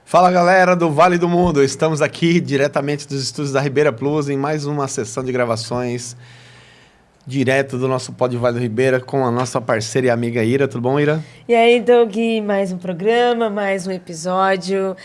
Fala galera do Vale do Mundo, estamos aqui diretamente dos estúdios da Ribeira Plus em mais uma sessão de gravações direto do nosso Pod Vale do Ribeira com a nossa parceira e amiga Ira. Tudo bom, Ira? E aí, Doug, mais um programa, mais um episódio.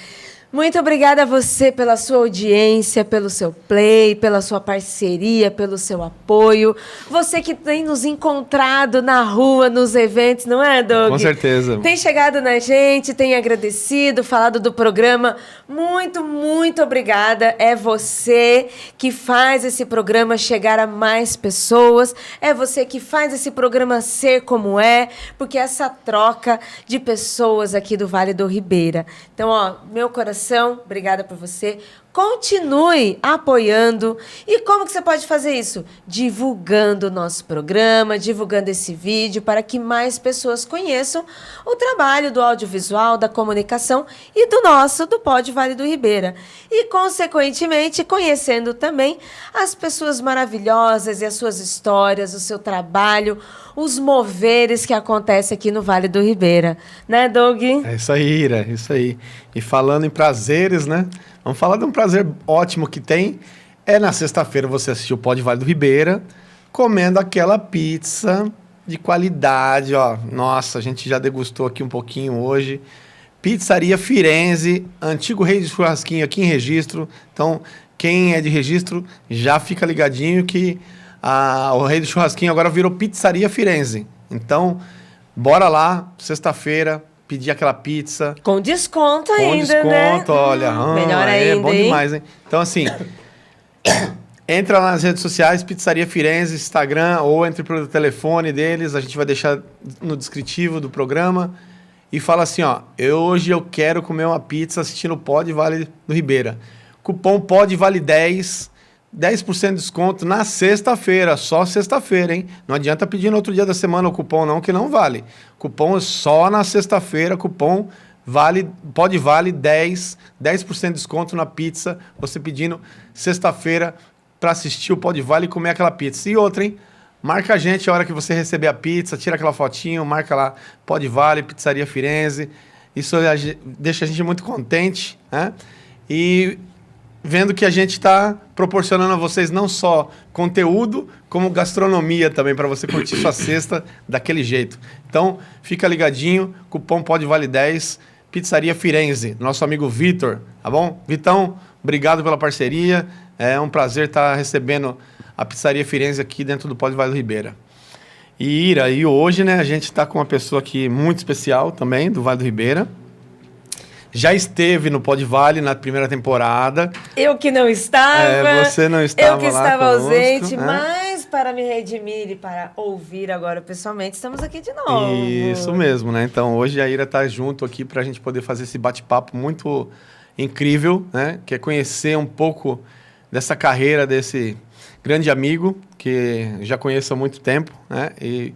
Muito obrigada a você pela sua audiência, pelo seu play, pela sua parceria, pelo seu apoio. Você que tem nos encontrado na rua, nos eventos, não é, Doug? Com certeza. Tem chegado na gente, tem agradecido, falado do programa. Muito, muito obrigada. É você que faz esse programa chegar a mais pessoas. É você que faz esse programa ser como é, porque essa troca de pessoas aqui do Vale do Ribeira. Então, ó, meu coração, obrigada por você. Continue apoiando. E como que você pode fazer isso? Divulgando o nosso programa, divulgando esse vídeo para que mais pessoas conheçam o trabalho do audiovisual, da comunicação e do Pod Vale do Ribeira. E, consequentemente, conhecendo também as pessoas maravilhosas e as suas histórias, o seu trabalho, os moveres que acontecem aqui no Vale do Ribeira. Né, Doug? É isso aí, Ira, isso aí. E falando em prazeres, né? Vamos falar de um prazer ótimo que tem. É na sexta-feira você assistiu o Pod Vale do Ribeira, comendo aquela pizza de qualidade, ó. Nossa, a gente já degustou aqui um pouquinho hoje. Pizzaria Firenze, antigo rei de churrasquinho aqui em Registro. Então, quem é de Registro já fica ligadinho que o rei do churrasquinho agora virou Pizzaria Firenze. Então, bora lá, sexta-feira, pedir aquela pizza. Com desconto ainda, com desconto, né? Olha. Melhor ainda, é bom demais, hein? Então, assim, entra lá nas redes sociais, Pizzaria Firenze, Instagram, ou entre pelo telefone deles, a gente vai deixar no descritivo do programa, e fala assim, ó, hoje eu quero comer uma pizza assistindo o Pod Vale do Ribeira. Cupom Pod Vale 10% de desconto na sexta-feira, só sexta-feira, hein? Não adianta pedir no outro dia da semana o cupom não, que não vale. Cupom é só na sexta-feira, cupom Pod Vale 10% de desconto na pizza, você pedindo sexta-feira para assistir o Pod Vale e comer aquela pizza. E outra, hein? Marca a gente a hora que você receber a pizza, tira aquela fotinho, marca lá Pod Vale, Pizzaria Firenze. Isso deixa a gente muito contente, né? E vendo que a gente está proporcionando a vocês não só conteúdo, como gastronomia também, para você curtir sua sexta daquele jeito. Então, fica ligadinho, cupom Pod Vale 10, Pizzaria Firenze, nosso amigo Vitor, tá bom? Vitão, obrigado pela parceria, é um prazer estar recebendo a Pizzaria Firenze aqui dentro do Pod Vale do Ribeira. E Ira, e hoje, né, a gente está com uma pessoa aqui muito especial também, do Vale do Ribeira. Já esteve no Pod Vale na primeira temporada. Eu que não estava. Você não estava lá. Eu que estava conosco, ausente, né? mas para me redimir e para ouvir agora pessoalmente, estamos aqui de novo. Isso mesmo, né? Então, hoje a Ira está junto aqui para a gente poder fazer esse bate-papo muito incrível, né? Que é conhecer um pouco dessa carreira desse grande amigo, que já conheço há muito tempo, né? E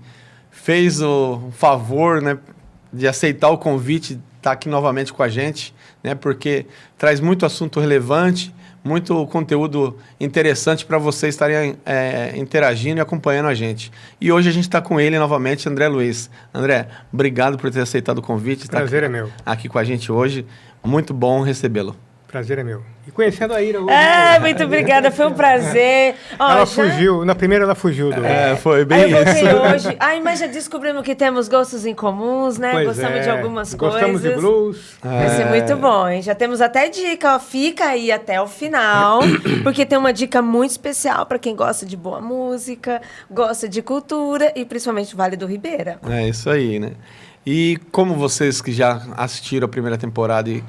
fez o favor, né, de aceitar o convite, estar aqui novamente com a gente, né? Porque traz muito assunto relevante, muito conteúdo interessante para vocês estarem interagindo e acompanhando a gente. E hoje a gente está com ele novamente, André Luiz. André, obrigado por ter aceitado o convite. Prazer é meu. Aqui com a gente hoje. Muito bom recebê-lo. Prazer é meu. E conhecendo a Ira hoje... muito obrigada, foi um prazer. Ó, ela fugiu, na primeira ela fugiu. Foi bem aí eu isso. voltei hoje. Mas já descobrimos que temos gostos em comuns, né? Pois Gostamos de algumas coisas. Gostamos de blues. Vai ser muito bom, hein? Já temos até dica, ó. Fica aí até o final, porque tem uma dica muito especial para quem gosta de boa música, gosta de cultura e principalmente o Vale do Ribeira. É isso aí, né? E como vocês que já assistiram a primeira temporada e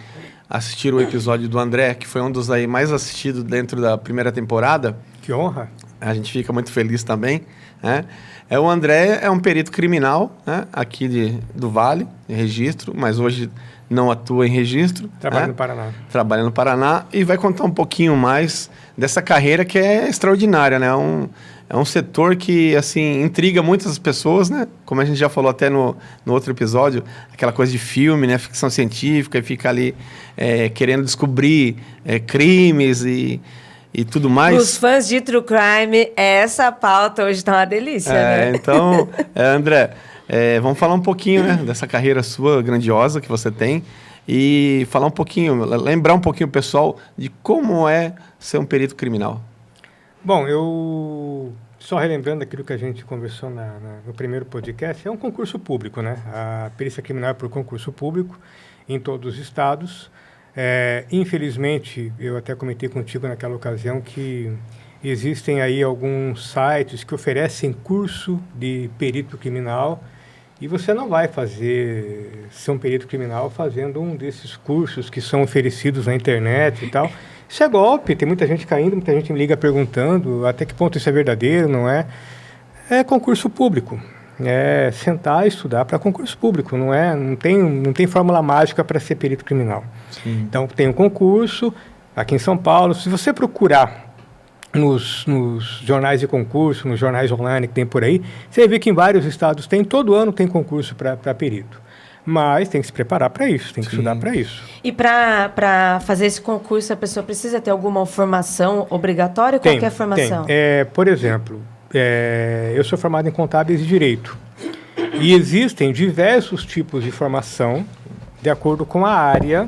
assistiram o episódio do André, que foi um dos aí mais assistidos dentro da primeira temporada. Que honra. A gente fica muito feliz também, né? O André é um perito criminal, né? Aqui do Vale, em Registro, mas hoje não atua em Registro. Trabalha no Paraná. Trabalha no Paraná e vai contar um pouquinho mais dessa carreira que é extraordinária, né? É um setor que, assim, intriga muitas pessoas, né? Como a gente já falou até no outro episódio, aquela coisa de filme, né? Ficção científica, e fica ali querendo descobrir crimes e tudo mais. Os fãs de True Crime, essa pauta hoje tá uma delícia, né? Então, André, vamos falar um pouquinho, né, dessa carreira sua grandiosa que você tem e falar um pouquinho, lembrar um pouquinho o pessoal de como é ser um perito criminal. Bom, eu só relembrando aquilo que a gente conversou no primeiro podcast, é um concurso público, né? A perícia criminal é por concurso público em todos os estados. Infelizmente, eu até comentei contigo naquela ocasião que existem aí alguns sites que oferecem curso de perito criminal e você não vai ser um perito criminal fazendo um desses cursos que são oferecidos na internet e tal. Isso é golpe, tem muita gente caindo, muita gente me liga perguntando até que ponto isso é verdadeiro, não é? É concurso público. É sentar e estudar para concurso público, não tem fórmula mágica para ser perito criminal. Sim. Então, tem um concurso aqui em São Paulo. Se você procurar nos jornais de concurso, nos jornais online que tem por aí, você vai ver que em vários estados todo ano tem concurso para perito. Mas tem que se preparar para isso, tem que estudar para isso. E para fazer esse concurso, a pessoa precisa ter alguma formação obrigatória? Qual que é a formação? Por exemplo, eu sou formado em contábeis e direito. E existem diversos tipos de formação de acordo com a área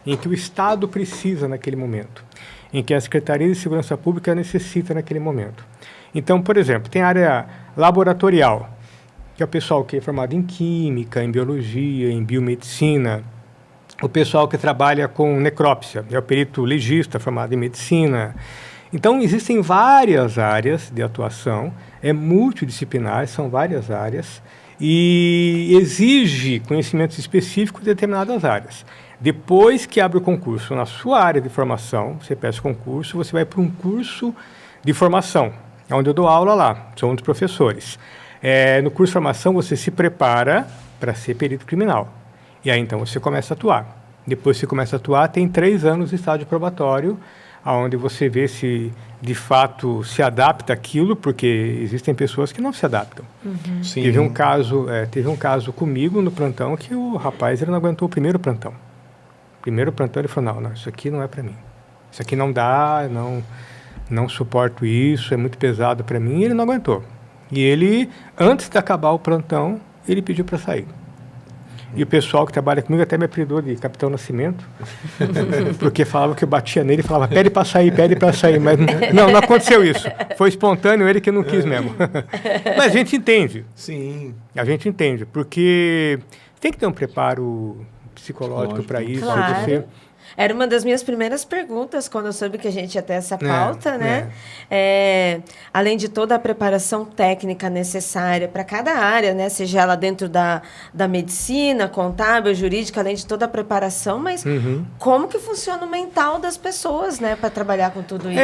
em que o Estado precisa naquele momento, em que a Secretaria de Segurança Pública necessita naquele momento. Então, por exemplo, tem a área laboratorial, que é o pessoal que é formado em química, em biologia, em biomedicina. O pessoal que trabalha com necrópsia, é o perito legista formado em medicina. Então, existem várias áreas de atuação, é multidisciplinar, são várias áreas, e exige conhecimentos específicos de determinadas áreas. Depois que abre o concurso na sua área de formação, você peça concurso, você vai para um curso de formação, onde eu dou aula lá, sou um dos professores. No curso de formação, você se prepara para ser perito criminal. E aí, então, você começa a atuar. Depois que você começa a atuar, tem 3 anos de estágio probatório, onde você vê se, de fato, se adapta àquilo, porque existem pessoas que não se adaptam. Uhum. Teve um caso comigo no plantão que o rapaz ele não aguentou o primeiro plantão. Primeiro plantão, ele falou, não, isso aqui não é para mim. Isso aqui não dá, não suporto isso, é muito pesado para mim, e ele não aguentou. E ele, antes de acabar o plantão, ele pediu para sair. E o pessoal que trabalha comigo até me apelidou de Capitão Nascimento, porque falava que eu batia nele e falava, pede para sair, mas não aconteceu isso. Foi espontâneo, ele que não quis mesmo. Mas a gente entende. Sim. A gente entende, porque tem que ter um preparo psicológico para isso. Claro. Era uma das minhas primeiras perguntas quando eu soube que a gente ia ter essa pauta, né? Além de toda a preparação técnica necessária para cada área, né? Seja ela dentro da medicina, contábil, jurídica, além de toda a preparação, mas como que funciona o mental das pessoas, né? Para trabalhar com tudo isso?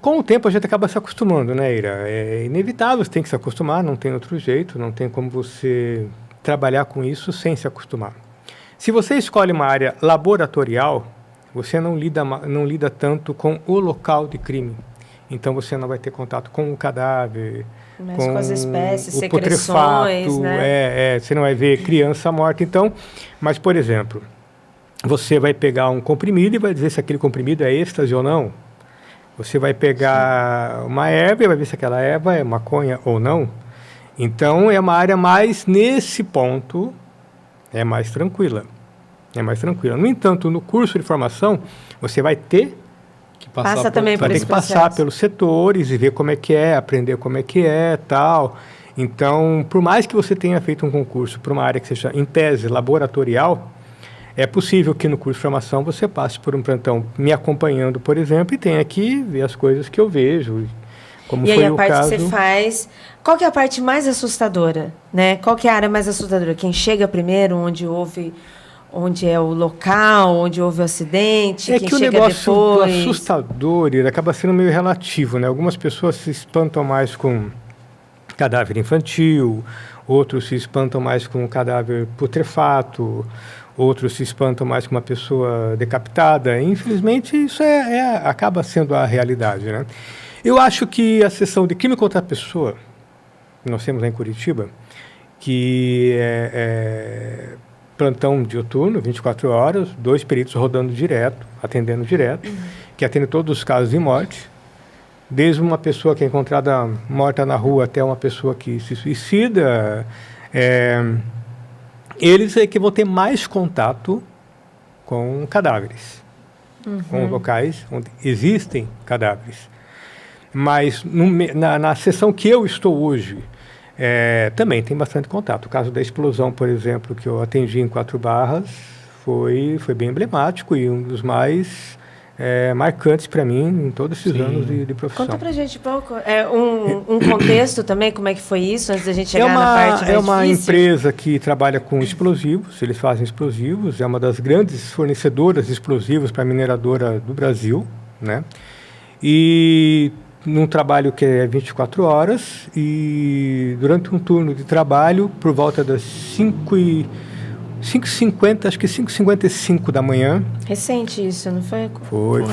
Com o tempo a gente acaba se acostumando, né, Ira? É inevitável, você tem que se acostumar, não tem outro jeito, não tem como você trabalhar com isso sem se acostumar. Se você escolhe uma área laboratorial, você não lida tanto com o local de crime. Então, você não vai ter contato com o cadáver, com as espécies, o secreções, putrefato, né? Você não vai ver criança morta. Então, mas, por exemplo, você vai pegar um comprimido e vai dizer se aquele comprimido é êxtase ou não. Você vai pegar uma erva e vai ver se aquela erva é maconha ou não. Então, é uma área mais, nesse ponto, é mais tranquila. No entanto, no curso de formação, você vai ter que passar passar pelos setores e ver como é que é, aprender como é que é, tal. Então, por mais que você tenha feito um concurso para uma área que seja, em tese, laboratorial, é possível que no curso de formação você passe por um plantão me acompanhando, por exemplo, e tenha que ver as coisas que eu vejo. Como e foi aí a parte caso... que você faz, qual que é a parte mais assustadora, né? Qual que é a área mais assustadora? Quem chega primeiro, onde é o local, onde houve o acidente, quem que o chega negócio depois? assustador, ele acaba sendo meio relativo, né? Algumas pessoas se espantam mais com cadáver infantil, outros se espantam mais com cadáver putrefato, outros se espantam mais com uma pessoa decapitada. Infelizmente, isso acaba sendo a realidade, né? Eu acho que a seção de crime contra a pessoa, que nós temos lá em Curitiba, que é plantão diuturno, 24 horas, 2 peritos rodando direto, atendendo direto, que atende todos os casos de morte, desde uma pessoa que é encontrada morta na rua até uma pessoa que se suicida. Eles é que vão ter mais contato com cadáveres, com locais onde existem cadáveres. Mas na seção que eu estou hoje, também tem bastante contato. O caso da explosão, por exemplo, que eu atendi em 4 Barras, foi bem emblemático e um dos mais marcantes para mim em todos esses anos de profissão. Conta pra gente um pouco, um contexto também, como é que foi isso, antes da gente chegar na parte mais É uma difícil? empresa que trabalha com explosivos, eles fazem explosivos, é uma das grandes fornecedoras de explosivos para a mineradora do Brasil, né? E num trabalho que é 24 horas, e durante um turno de trabalho, por volta das 5h50, acho que 5h55 da manhã. Recente isso, não foi? Foi.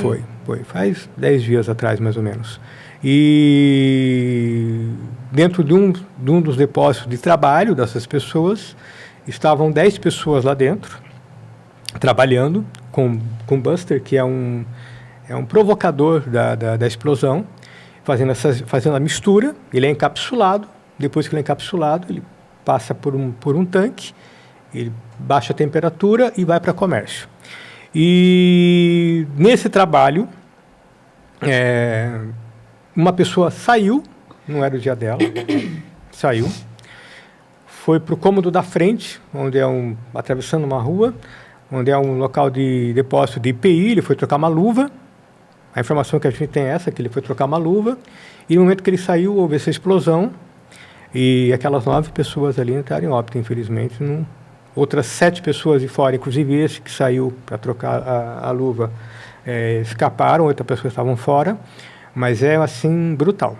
Faz 10 dias atrás, mais ou menos. E dentro de um dos depósitos de trabalho dessas pessoas, estavam 10 pessoas lá dentro, trabalhando com Buster, que é um provocador da explosão, fazendo a mistura. Ele é encapsulado. Depois que ele é encapsulado, ele passa por um tanque, ele baixa a temperatura e vai para comércio. E nesse trabalho, uma pessoa saiu, não era o dia dela, saiu, foi para o cômodo da frente, onde atravessando uma rua, onde é um local de depósito de IPI, ele foi trocar uma luva. A informação que a gente tem é essa, que ele foi trocar uma luva, e no momento que ele saiu, houve essa explosão, e aquelas 9 pessoas ali entraram em óbito, infelizmente. Outras 7 pessoas de fora, inclusive esse que saiu para trocar a luva, escaparam, outras pessoas estavam fora, mas é assim, brutal.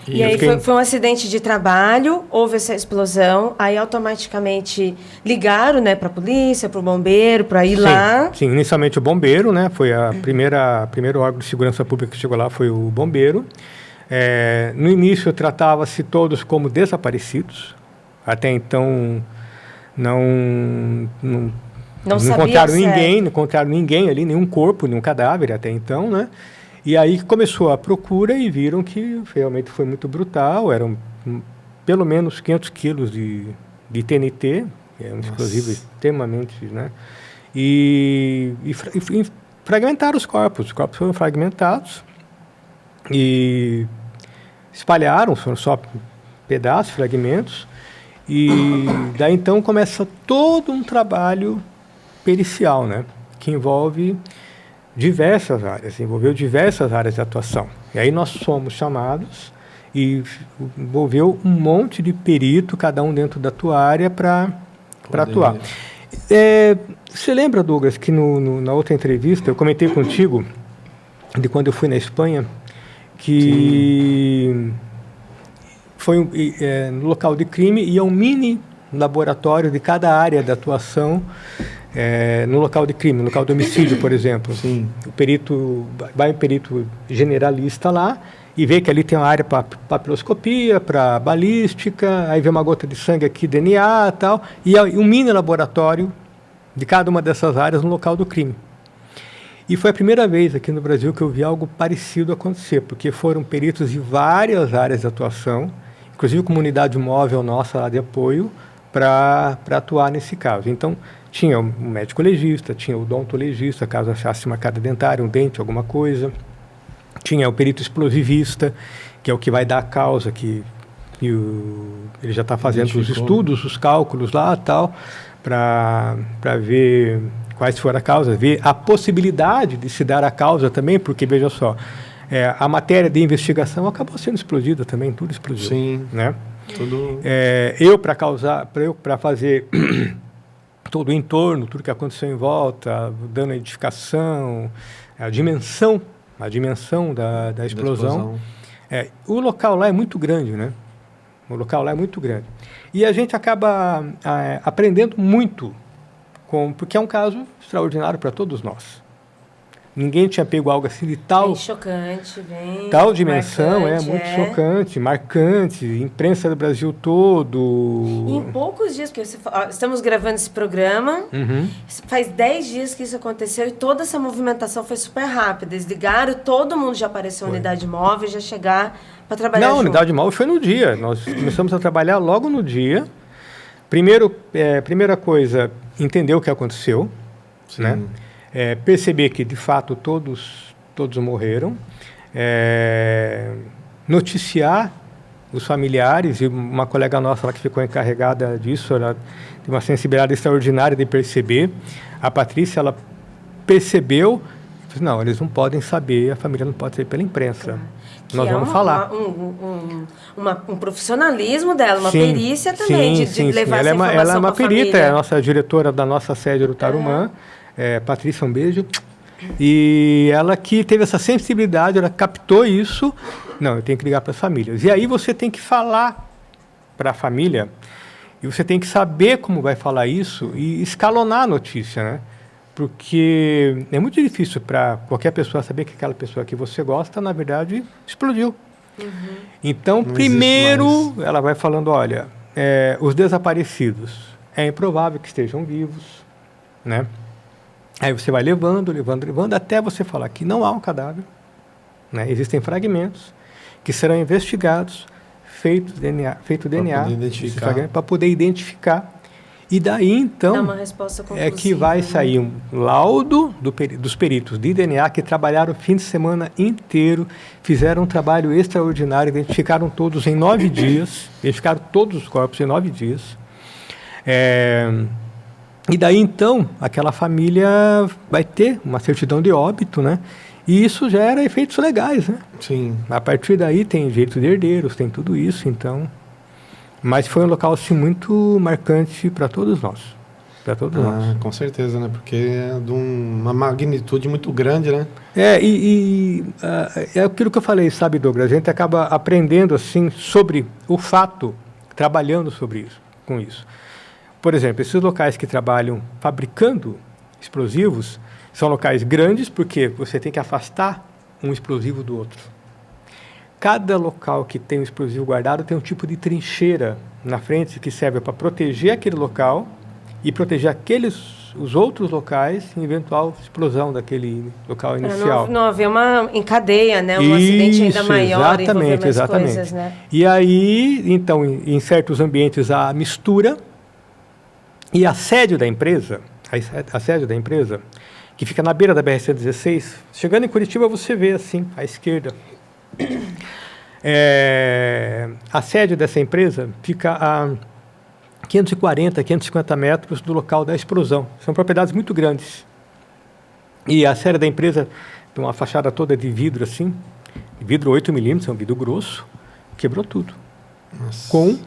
E aí foi um acidente de trabalho, houve essa explosão, aí automaticamente ligaram, né, para a polícia, para o bombeiro, para ir lá. Sim, inicialmente o bombeiro, né, foi primeiro órgão de segurança pública que chegou lá, foi o bombeiro. No início tratava-se todos como desaparecidos, até então não encontraram ninguém, não encontraram ninguém ali, nenhum corpo, nenhum cadáver até então, né? E aí começou a procura e viram que realmente foi muito brutal, eram pelo menos 500 quilos de TNT, é um explosivo extremamente, né? E fragmentaram os corpos foram fragmentados e espalharam, foram só pedaços, fragmentos, e daí então começa todo um trabalho pericial, né? Que envolveu diversas áreas de atuação. E aí nós somos chamados e envolveu um monte de perito, cada um dentro da tua área, para atuar. Você lembra, Douglas, que na outra entrevista eu comentei contigo de quando eu fui na Espanha, que foi no local de crime e é um mini laboratório de cada área de atuação no local de crime, no local de homicídio, por exemplo. Sim. Vai um perito generalista lá e vê que ali tem uma área para papiloscopia, para balística, aí vê uma gota de sangue aqui, DNA e tal, e um mini laboratório de cada uma dessas áreas no local do crime. E foi a primeira vez aqui no Brasil que eu vi algo parecido acontecer, porque foram peritos de várias áreas de atuação, inclusive com uma unidade móvel nossa lá de apoio, para atuar nesse caso. Então, tinha um médico legista, tinha o odontologista, caso achasse uma cárie dentária, um dente, alguma coisa. Tinha o perito explosivista, que é o que vai dar a causa, que ele já está fazendo os estudos, os cálculos lá e tal, para ver quais foram a causa, ver a possibilidade de se dar a causa também, porque, veja só, a matéria de investigação acabou sendo explodida também, tudo explodiu. Sim. Né? Tudo... para fazer todo o entorno, tudo que aconteceu em volta, o dano à edificação, a dimensão da explosão. O local lá é muito grande, né? O local lá é muito grande. E a gente acaba aprendendo muito, porque é um caso extraordinário para todos nós. Ninguém tinha pego algo assim de bem chocante, bem tal dimensão, marcante, muito chocante, marcante, imprensa do Brasil todo. E em poucos dias, porque estamos gravando esse programa, faz 10 dias que isso aconteceu e toda essa movimentação foi super rápida. Eles ligaram, todo mundo já apareceu na unidade móvel, já chegar para trabalhar junto. Não, a unidade móvel foi no dia. Nós começamos a trabalhar logo no dia. Primeira coisa, entender o que aconteceu. né? Perceber que, de fato, todos morreram, noticiar os familiares, e uma colega nossa lá que ficou encarregada disso, ela tem uma sensibilidade extraordinária de perceber. A Patrícia, ela percebeu, não, eles não podem saber, a família não pode saber pela imprensa. Claro. Nós vamos falar. Um profissionalismo dela, uma perícia também, de levar essa informação para a família. Ela é uma perita, é a nossa diretora da nossa sede do Tarumã, Patrícia, um beijo. E ela que teve essa sensibilidade, ela captou isso. Não, eu tenho que ligar para as famílias. E aí você tem que falar para a família, e você tem que saber como vai falar isso e escalonar a notícia, né? Porque é muito difícil para qualquer pessoa saber que aquela pessoa que você gosta, na verdade, explodiu. Então, Não primeiro, ela vai falando, olha, os desaparecidos, é improvável que estejam vivos, né? Aí você vai levando, até você falar que não há um cadáver, né? Existem fragmentos que serão investigados, feito DNA, para poder identificar. E daí, então, dá uma resposta conclusiva, que vai sair um laudo dos peritos de DNA que trabalharam o fim de semana inteiro, fizeram um trabalho extraordinário, identificaram todos em 9 dias, identificaram todos os corpos em 9 dias. E daí, então, aquela família vai ter uma certidão de óbito, né? E isso gera efeitos legais, né? Sim. A partir daí tem direito de herdeiros, tem tudo isso, então... Mas foi um local, assim, muito marcante para todos nós. Para todos nós. Com certeza, né? Porque é de uma magnitude muito grande, né? É aquilo que eu falei, sabe, Douglas? A gente acaba aprendendo, assim, sobre o fato, trabalhando sobre isso, com isso. Por exemplo, esses locais que trabalham fabricando explosivos são locais grandes porque você tem que afastar um explosivo do outro. Cada local que tem um explosivo guardado tem um tipo de trincheira na frente que serve para proteger aquele local e proteger os outros locais em eventual explosão daquele local inicial. Não haver uma em cadeia, né? Um acidente ainda maior, envolver mais coisas, né? E aí, então, em certos ambientes há mistura e a sede da empresa, que fica na beira da BR-116, chegando em Curitiba você vê assim, à esquerda. A sede dessa empresa fica a 540, 550 metros do local da explosão. São propriedades muito grandes. E a sede da empresa tem uma fachada toda de vidro assim, vidro 8 milímetros, é um vidro grosso, quebrou tudo. Nossa. Com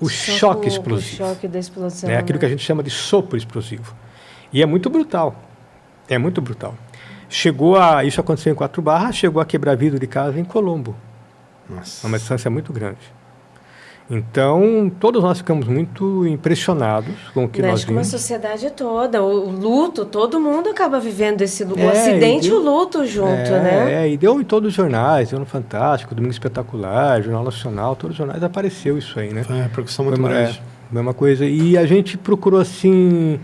o choque explosivo. O choque da explosão. É aquilo que a gente chama de sopro explosivo. E é muito brutal. É muito brutal. Isso aconteceu em 4 Barras, chegou a quebrar vidro de casa em Colombo. Nossa. É uma distância muito grande. Então, todos nós ficamos muito impressionados com o que nós vimos. Mexe com a sociedade toda, o luto, todo mundo acaba vivendo esse luto. O acidente e o luto junto, né? E deu em todos os jornais, deu no Fantástico, Domingo Espetacular, Jornal Nacional, todos os jornais apareceu isso aí, né? Foi uma repercussão muito grande. Mesma coisa. E a gente procurou, assim,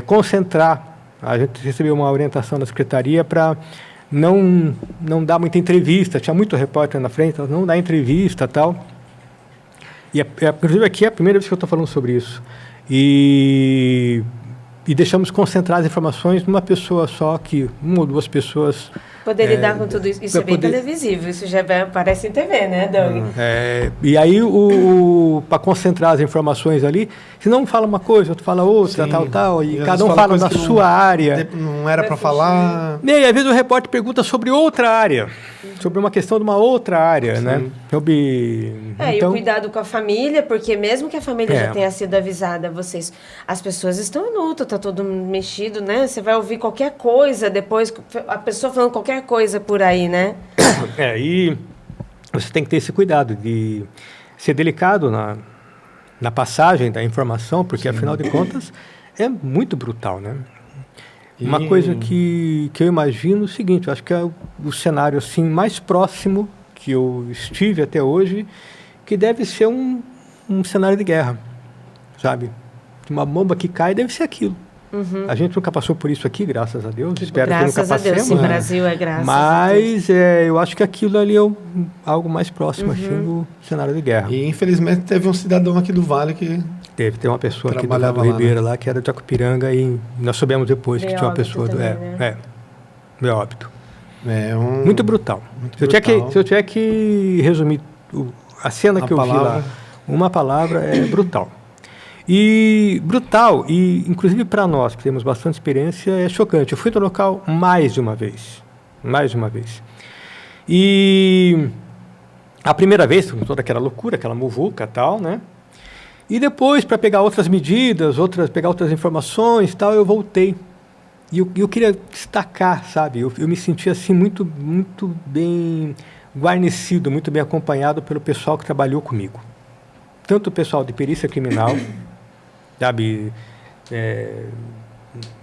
concentrar. A gente recebeu uma orientação da Secretaria para não dar muita entrevista. Tinha muito repórter na frente, não dar entrevista e tal. E, inclusive, aqui é a primeira vez que eu estou falando sobre isso. E deixamos concentrar as informações numa pessoa só, que uma ou duas pessoas... Poder lidar com tudo isso. Isso é bem televisível, isso já aparece em TV, né, Doug? E aí, para concentrar as informações ali, se não fala uma coisa, outro fala outra, tal, e cada um fala na sua área. Não era para falar... E aí, às vezes o repórter pergunta sobre outra área, sobre uma questão de uma outra área, né? E o cuidado com a família, porque mesmo que a família já tenha sido avisada, as pessoas estão em luto, tá todo mexido, né? Você vai ouvir qualquer coisa depois, a pessoa falando qualquer coisa por aí, né? E você tem que ter esse cuidado de ser delicado na passagem da informação, porque, afinal de contas, é muito brutal, né? Uma coisa que eu imagino é o seguinte, eu acho que é o cenário assim, mais próximo que eu estive até hoje, que deve ser um cenário de guerra, sabe? Uma bomba que cai deve ser aquilo. A gente nunca passou por isso aqui, graças a Deus. Espero que nunca Graças a passemos. Deus, sim, né? Brasil é graças a Deus. Mas eu acho que aquilo ali é algo mais próximo assim, do cenário de guerra. E infelizmente teve um cidadão aqui do Vale que Tem uma pessoa aqui do Trabalhava Vale do lá, Ribeira lá, que era de Acupiranga, e nós soubemos depois que Veio tinha uma óbito pessoa também, né? veio óbito. é um Muito brutal. muito Se eu brutal. tiver que resumir a cena A que eu vi lá, palavra. uma palavra é brutal. E brutal, e inclusive para nós que temos bastante experiência, é chocante. Eu fui no local mais de uma vez. Mais de uma vez. E a primeira vez, com toda aquela loucura, aquela muvuca e tal, né? E depois, para pegar outras medidas, pegar outras informações e tal, eu voltei. E eu queria destacar, sabe? Eu me senti assim muito, muito bem guarnecido, muito bem acompanhado pelo pessoal que trabalhou comigo. Tanto o pessoal de perícia criminal, sabe?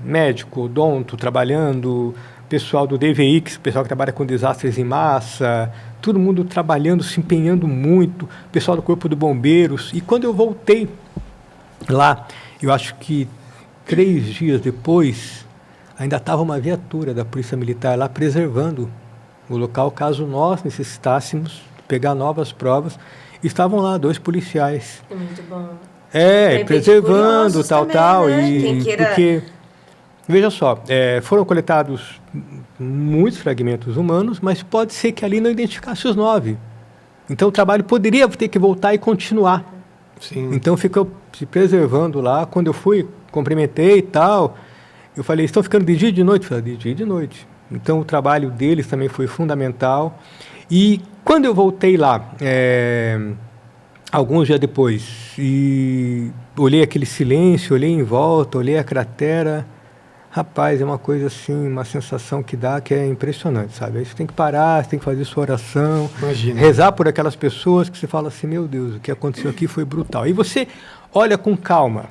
Médico, odonto, trabalhando, pessoal do DVX, pessoal que trabalha com desastres em massa, todo mundo trabalhando, se empenhando muito, pessoal do Corpo de Bombeiros. E quando eu voltei lá, eu acho que 3 dias depois, ainda estava uma viatura da Polícia Militar lá preservando o local, caso nós necessitássemos pegar novas provas. Estavam lá 2 policiais. Muito bom. Preservando, curiosos tal, também, tal. né? E Quem queira- porque, veja só, foram coletados muitos fragmentos humanos, mas pode ser que ali não identificasse os 9. Então o trabalho poderia ter que voltar e continuar. Sim. Então ficou se preservando lá. Quando eu fui, cumprimentei e tal, eu falei, estão ficando de dia e de noite? Eu falei, de dia e de noite. Então o trabalho deles também foi fundamental. E quando eu voltei lá, alguns dias depois, e olhei aquele silêncio, olhei em volta, olhei a cratera, rapaz, é uma coisa assim, uma sensação que dá que é impressionante, sabe? Aí você tem que parar, você tem que fazer sua oração, Imagina. rezar por aquelas pessoas que você fala assim, meu Deus, o que aconteceu aqui foi brutal. E você olha com calma.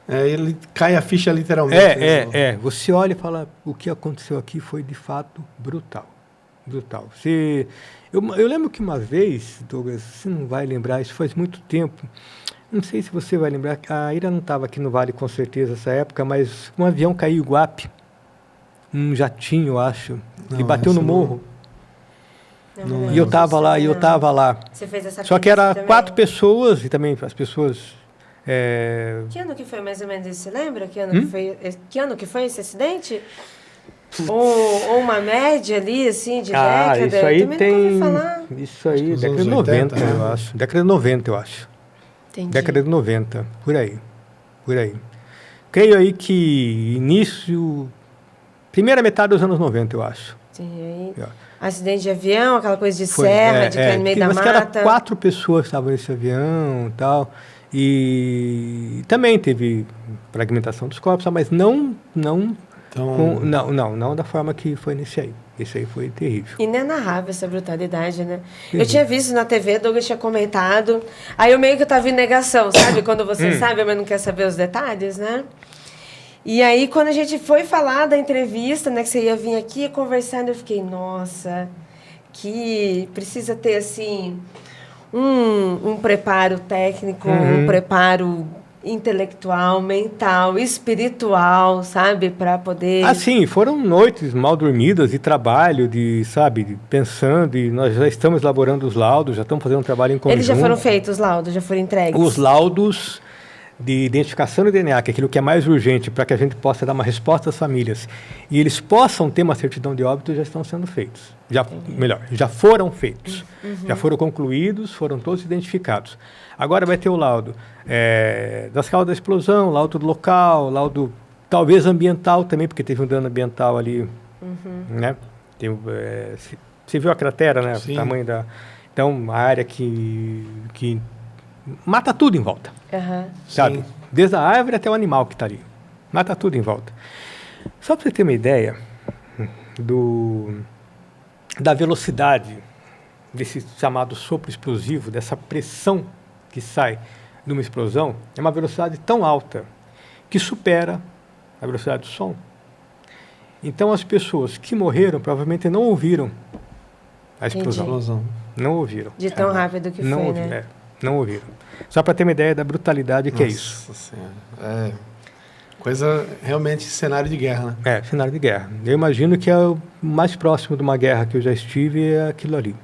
Ele cai a ficha literalmente. né? Você olha e fala, o que aconteceu aqui foi de fato brutal. Brutal. Eu lembro que uma vez, Douglas, você não vai lembrar, isso faz muito tempo, não sei se você vai lembrar, a Ira não estava aqui no Vale com certeza nessa época, mas um avião caiu em Iguape, um jatinho, eu acho, ele Não, bateu no essa morro, Não, e eu estava lá, não. Você fez essa Só que era perícia também? 4 pessoas, e também as pessoas... Que ano que foi mais ou menos isso? Você lembra? Que ano que foi esse acidente? Ou uma média ali, assim, de década? isso aí Eu também nunca ouvi tem... falar. Isso aí, nos década de anos 90, 80, eu né? acho. Década de 90, eu acho. Entendi. Década de 90, por aí. Por aí. Creio aí que primeira metade dos anos 90, eu acho. Sim, aí, É. acidente de avião, aquela coisa de serra, de cair no meio da mas que mata. era 4 pessoas que estavam nesse avião e tal. E também teve fragmentação dos corpos, mas não Então, da forma que foi nesse aí. Esse aí foi terrível. Inenarrável essa brutalidade, né? Eu tinha visto na TV, Douglas tinha comentado. Aí eu meio que estava em negação, sabe? Quando você sabe, mas não quer saber os detalhes, né? E aí, quando a gente foi falar da entrevista, né? Que você ia vir aqui conversando, eu fiquei, nossa, que precisa ter, assim, um preparo técnico, um preparo intelectual, mental, espiritual, sabe? Para poder... Sim, foram noites mal dormidas de trabalho, pensando, e nós já estamos elaborando os laudos, já estamos fazendo um trabalho em conjunto. Eles já foram feitos, os laudos, já foram entregues? Os laudos de identificação do DNA, que é aquilo que é mais urgente para que a gente possa dar uma resposta às famílias e eles possam ter uma certidão de óbito, já estão sendo feitos. Já foram feitos. Já foram concluídos, foram todos identificados. Agora vai ter o laudo das causas da explosão, laudo do local, laudo talvez ambiental também, porque teve um dano ambiental ali, né? Você viu a cratera, né? Sim. O tamanho da... Então, a área que mata tudo em volta. Sabe? Sim. Desde a árvore até o animal que está ali. Mata tudo em volta. Só para você ter uma ideia da velocidade desse chamado sopro explosivo, dessa pressão que sai de uma explosão, é uma velocidade tão alta que supera a velocidade do som. Então, as pessoas que morreram provavelmente não ouviram a explosão. explosão. Não ouviram. De tão rápido que Não foi, ouviram, né? Não ouviram. Só para ter uma ideia da brutalidade que é Nossa isso. Senhora. Coisa realmente cenário de guerra, né? É, cenário de guerra. Eu imagino que é o mais próximo de uma guerra que eu já estive é aquilo ali.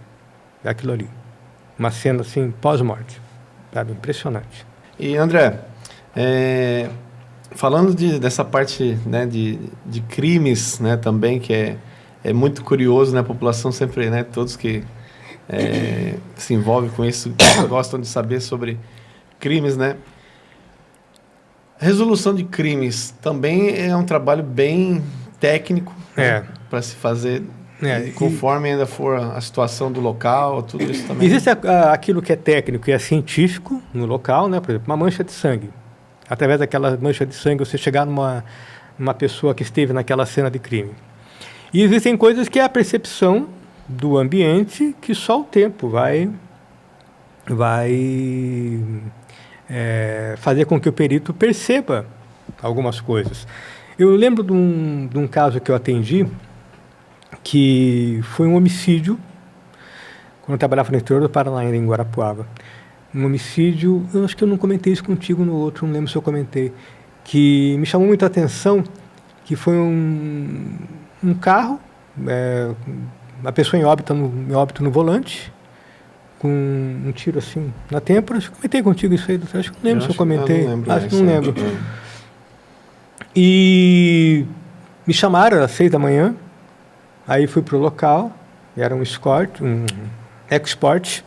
É aquilo ali. Uma cena assim, pós-morte. Sabe? Impressionante. E André, falando dessa parte, né, de crimes, né, também, que é muito curioso, né? A população sempre, né, todos que se envolvem com isso gostam de saber sobre crimes, né? Resolução de crimes também é um trabalho bem técnico, né, para se fazer, conforme ainda for a situação do local, tudo isso também. Existe aquilo que é técnico e é científico no local, né? Por exemplo, uma mancha de sangue. Através daquela mancha de sangue, você chegar numa pessoa que esteve naquela cena de crime. E existem coisas que é a percepção do ambiente que só o tempo vai fazer com que o perito perceba algumas coisas. Eu lembro de um caso que eu atendi, que foi um homicídio, quando eu trabalhava no interior do Paraná, em Guarapuava. Um homicídio, eu acho que eu não comentei isso contigo no outro, não lembro se eu comentei, que me chamou muita atenção, que foi um carro, uma pessoa em óbito no volante, com um tiro assim na têmpora. Acho que comentei contigo isso aí, acho que não lembro se eu comentei. Acho que não lembro. E me chamaram às 6 da manhã, aí fui para o local, era um Escort, um EcoSport,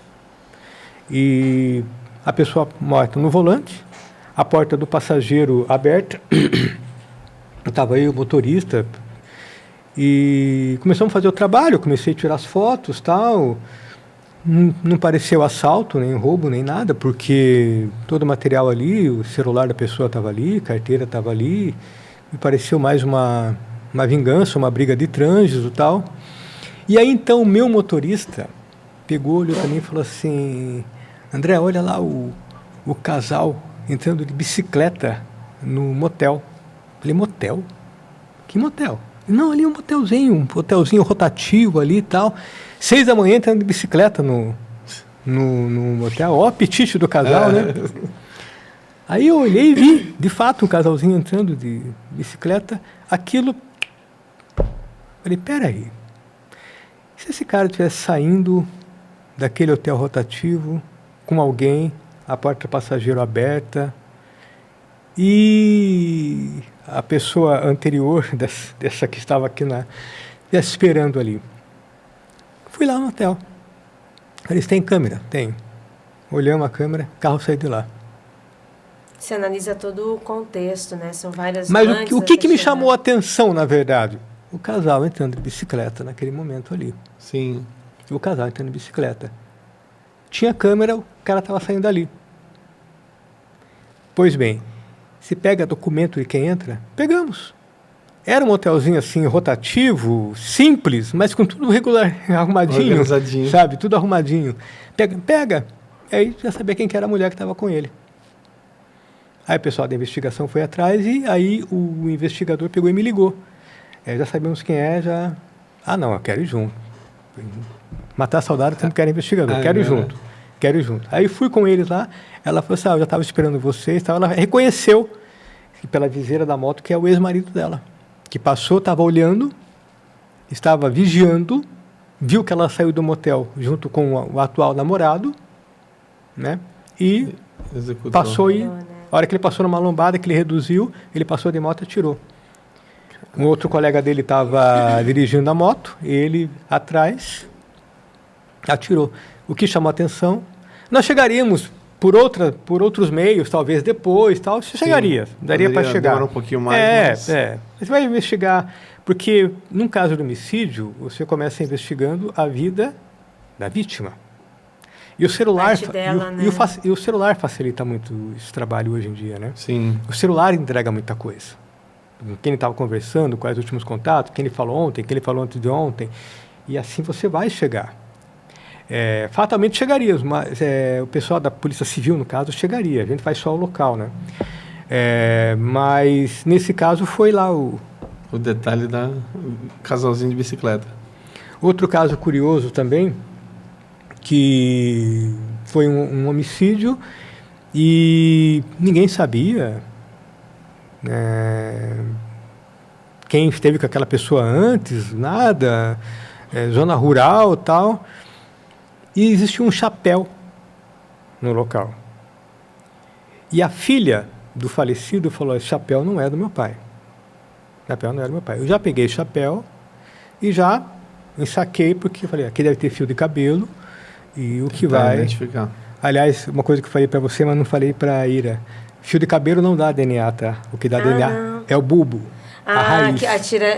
e a pessoa morta no volante, a porta do passageiro aberta, estava aí o motorista, e começamos a fazer o trabalho, comecei a tirar as fotos, tal. Não pareceu assalto, nem roubo, nem nada, porque todo o material ali, o celular da pessoa estava ali, carteira estava ali, me pareceu mais uma vingança, uma briga de trânsito e tal. E aí então o meu motorista pegou, olhou para mim e falou assim: André, olha lá o casal entrando de bicicleta no motel. Falei, motel? Que motel? Não, ali um hotelzinho rotativo ali e tal. 6 da manhã entrando de bicicleta no motel. Ó, o apetite do casal, né? Aí eu olhei e vi, de fato, um casalzinho entrando de bicicleta. Aquilo... Falei, peraí. Se esse cara estivesse saindo daquele hotel rotativo com alguém, a porta do passageiro aberta, e a pessoa anterior, dessa que estava aqui esperando ali. Fui lá no hotel. Eles têm câmera? Tem. Olhamos a câmera, o carro saiu de lá. Você analisa todo o contexto, né? São várias... Mas o que me chamou a atenção, na verdade? O casal entrando de bicicleta naquele momento ali. Sim. O casal entrando de bicicleta. Tinha câmera, o cara estava saindo dali. Pois bem, se pega documento de quem entra, pegamos. Era um hotelzinho assim, rotativo, simples, mas com tudo regular, arrumadinho. Organizadinho. Sabe, tudo arrumadinho. Pega. Aí já sabia quem que era a mulher que estava com ele. Aí o pessoal da investigação foi atrás e aí o investigador pegou e me ligou. Já sabemos quem é, já... Ah, não, eu quero ir junto. Matar a saudade, sempre quero investigador. Quero ir junto. Aí fui com eles lá, ela falou assim, eu já estava esperando vocês. Ela reconheceu pela viseira da moto que é o ex-marido dela. Que passou, estava olhando, estava vigiando, viu que ela saiu do motel junto com o atual namorado, né? E executou. Passou e... A hora que ele passou numa lombada, que ele reduziu, ele passou de moto e atirou. Um outro colega dele estava dirigindo a moto, ele atrás atirou. O que chamou a atenção, nós chegaríamos por outros meios, talvez depois, tal, chegaria, daria para chegar. Demora um pouquinho mais. Você vai investigar, porque num caso de homicídio, você começa investigando a vida da vítima. E o celular dela, né? e o celular facilita muito esse trabalho hoje em dia, né? Sim. O celular entrega muita coisa. Com quem ele estava conversando, quais os últimos contatos, quem ele falou ontem, quem ele falou antes de ontem, e assim você vai chegar. Fatalmente chegaria, mas o pessoal da Polícia Civil, no caso, chegaria. A gente faz só o local, né? Mas nesse caso foi lá o detalhe da casalzinho de bicicleta. Outro caso curioso também, que foi um homicídio e ninguém sabia, quem esteve com aquela pessoa antes, nada, zona rural e tal. E existia um chapéu no local. E a filha do falecido falou, esse chapéu não é do meu pai. Chapéu não era do meu pai. Eu já peguei chapéu e já ensaquei, porque eu falei, aqui deve ter fio de cabelo e o que vai... identificar. Aliás, uma coisa que eu falei para você, mas não falei para a Ira. Fio de cabelo não dá DNA, tá? O que dá DNA não. é o bulbo. A raiz.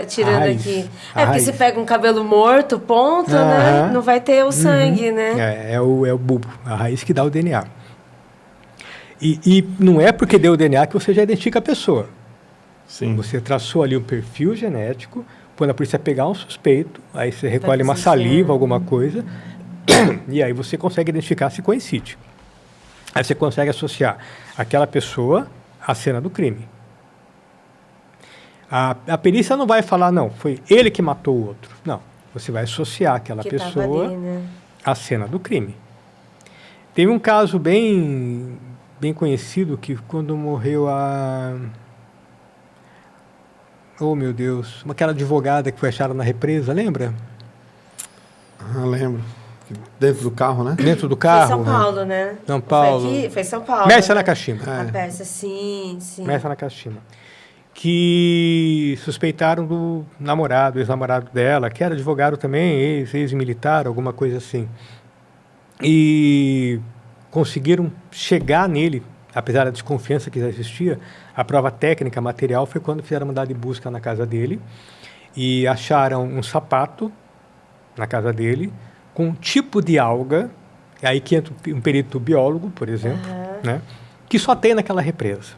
Tirando A raiz. aqui. A Porque raiz. se pega um cabelo morto, ponto, né? Não vai ter o sangue, né? É o bulbo, a raiz que dá o DNA. E não é porque deu o DNA que você já identifica a pessoa. Sim. Você traçou ali um perfil genético, quando a polícia pegar um suspeito, aí você recolhe uma saliva, alguma coisa, e aí você consegue identificar se coincide. Aí você consegue associar aquela pessoa à cena do crime. A perícia não vai falar, não, foi ele que matou o outro. Não, você vai associar aquela pessoa ali, né? à cena do crime. Teve um caso bem conhecido que quando morreu a... Oh, meu Deus, aquela advogada que foi achada na represa, lembra? Ah, lembro. Dentro do carro, né? Dentro do carro. Foi São Paulo, né? São Paulo. Foi São Paulo. Mércia né? Nakashima. A peça, sim. Mércia Nakashima. Que suspeitaram do namorado, ex-namorado dela, que era advogado também, ex-militar, alguma coisa assim. E conseguiram chegar nele, apesar da desconfiança que já existia. A prova técnica, material, foi quando fizeram mandado de busca na casa dele e acharam um sapato na casa dele com um tipo de alga, aí que entra um perito biólogo, por exemplo, né, que só tem naquela represa.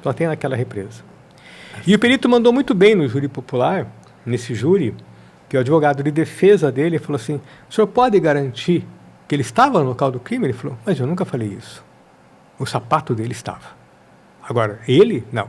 Só tem naquela represa. E o perito mandou muito bem no júri popular, nesse júri, que o advogado de defesa dele falou assim, o senhor pode garantir que ele estava no local do crime? Ele falou, mas eu nunca falei isso. O sapato dele estava. Agora, ele, não.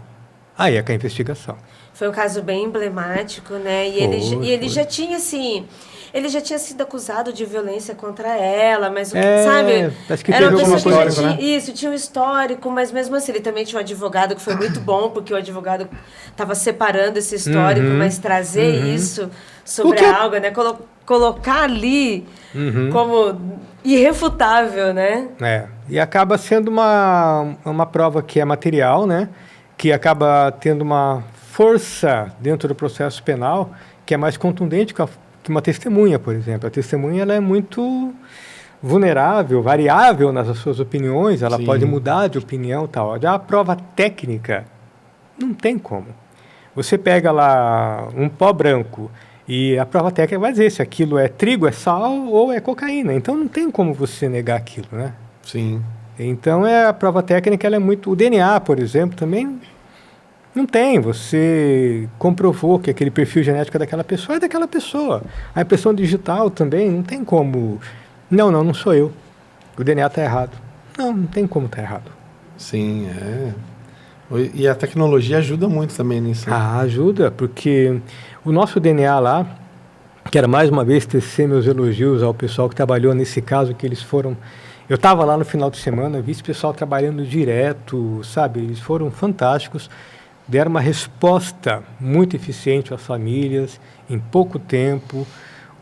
Aí é com a investigação. Foi um caso bem emblemático, né? E ele já tinha, assim... Ele já tinha sido acusado de violência contra ela, mas, sabe? Acho que era teve uma pessoa alguma que coisa, tinha, isso, tinha um histórico, mas mesmo assim, ele também tinha um advogado que foi muito bom, porque o advogado estava separando esse histórico, mas trazer isso sobre a alga, né? Colocar ali como irrefutável, né? E acaba sendo uma prova que é material, né? Que acaba tendo uma força dentro do processo penal que é mais contundente que uma testemunha, por exemplo. A testemunha ela é muito vulnerável, variável nas suas opiniões, ela pode mudar de opinião e tal. Já a prova técnica, não tem como. Você pega lá um pó branco e a prova técnica vai dizer se aquilo é trigo, é sal ou é cocaína. Então não tem como você negar aquilo, né? Sim. Então a prova técnica ela é muito... O DNA, por exemplo, também não tem. Você comprovou que aquele perfil genético daquela pessoa é daquela pessoa. A impressão digital também não tem como... Não sou eu. O DNA está errado. Não tem como estar errado. Sim, E a tecnologia ajuda muito também nisso. Né? Ajuda, porque o nosso DNA lá, quero mais uma vez tecer meus elogios ao pessoal que trabalhou nesse caso, que eles foram... Eu estava lá no final de semana, vi esse pessoal trabalhando direto, sabe? Eles foram fantásticos, deram uma resposta muito eficiente às famílias, em pouco tempo.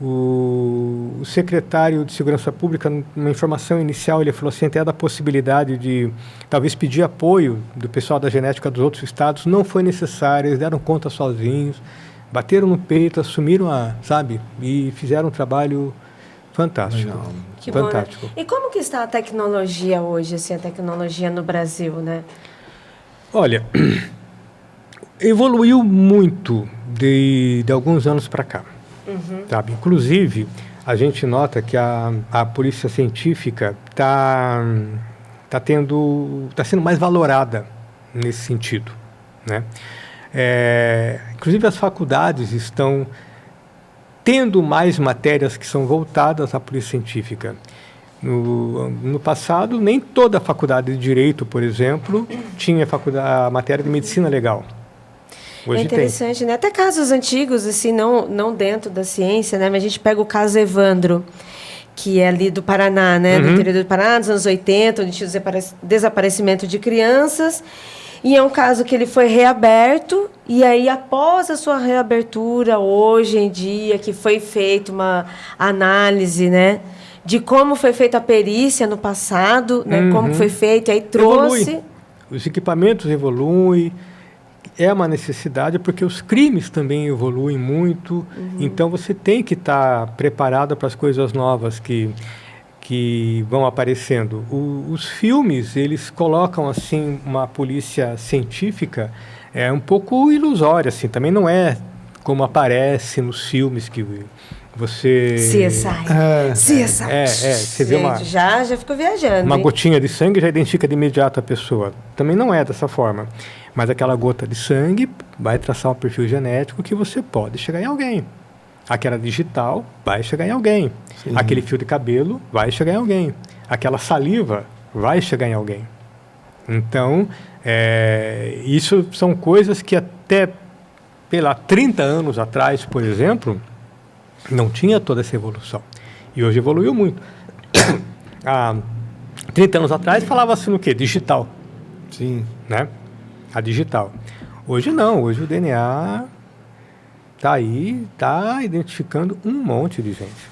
O secretário de Segurança Pública, numa informação inicial, ele falou assim, até da possibilidade de talvez pedir apoio do pessoal da genética dos outros estados, não foi necessário, eles deram conta sozinhos, bateram no peito, assumiram e fizeram um trabalho fantástico. Legal. Que fantástico. Bom, né? E como que está a tecnologia hoje, assim, a tecnologia no Brasil, né? Olha, evoluiu muito de alguns anos para cá. Sabe? Inclusive, a gente nota que a polícia científica está sendo mais valorada nesse sentido, né? Inclusive, as faculdades estão tendo mais matérias que são voltadas à polícia científica. No passado, nem toda a faculdade de Direito, por exemplo, tinha a matéria de Medicina Legal. Hoje é interessante, tem. Né? Até casos antigos, assim, não dentro da ciência, né? Mas a gente pega o caso Evandro, que é ali do Paraná, né? Do interior do Paraná, dos anos 80, onde tinha o desaparecimento de crianças. E é um caso que ele foi reaberto, e aí, após a sua reabertura, hoje em dia, que foi feita uma análise, né, de como foi feita a perícia no passado, né, como foi feita, e aí trouxe... Evolui. Os equipamentos evoluem, é uma necessidade, porque os crimes também evoluem muito, então você tem que estar preparado para as coisas novas que vão aparecendo. Os filmes, eles colocam assim uma polícia científica um pouco ilusória, assim, também não é como aparece nos filmes que você... CSI. Você vê uma... Já ficou viajando. Uma hein? gotinha de sangue já identifica de imediato a pessoa. Também não é dessa forma. Mas aquela gota de sangue vai traçar um perfil genético que você pode chegar em alguém. Aquela digital vai chegar em alguém. Sim. Aquele fio de cabelo vai chegar em alguém. Aquela saliva vai chegar em alguém. Então, isso são coisas que até, pela 30 anos atrás, por exemplo, não tinha toda essa evolução. E hoje evoluiu muito. Há 30 anos atrás falava-se no quê? Digital. Sim. Né? A digital. Hoje não. Hoje o DNA está aí, está identificando um monte de gente.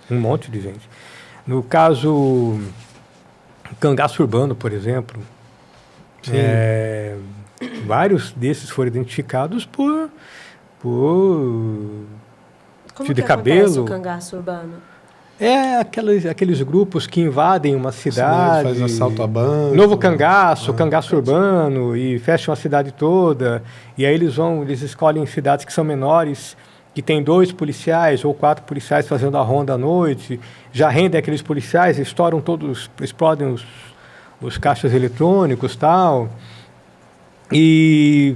Um monte de gente. No caso, cangaço urbano, por exemplo, vários desses foram identificados por Como fio de que acontece cabelo. o cangaço urbano? Aqueles grupos que invadem uma cidade. Faz assalto a banco. Novo cangaço, cangaço urbano, e fecham a cidade toda. E aí eles escolhem cidades que são menores, que tem 2 policiais ou 4 policiais fazendo a ronda à noite. Já rendem aqueles policiais, estouram todos, explodem os caixas eletrônicos e tal. E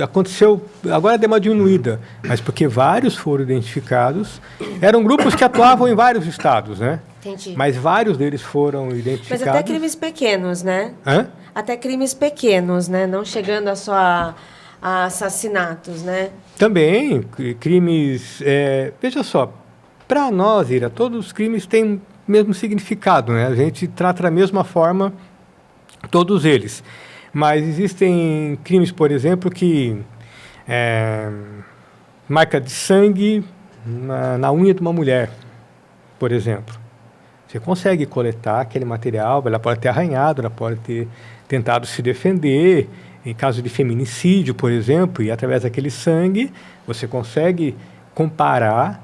aconteceu, agora deu uma diminuída, mas porque vários foram identificados. Eram grupos que atuavam em vários estados, né? Entendi. Mas vários deles foram identificados. Mas até crimes pequenos, né? Hã? Até crimes pequenos, né? Não chegando só a assassinatos, né? Também, crimes... veja só, para nós, Ira, todos os crimes têm o mesmo significado, né? A gente trata da mesma forma todos eles. Mas existem crimes, por exemplo, que marca de sangue na unha de uma mulher, por exemplo. Você consegue coletar aquele material, ela pode ter arranhado, ela pode ter tentado se defender, em caso de feminicídio, por exemplo, e através daquele sangue você consegue comparar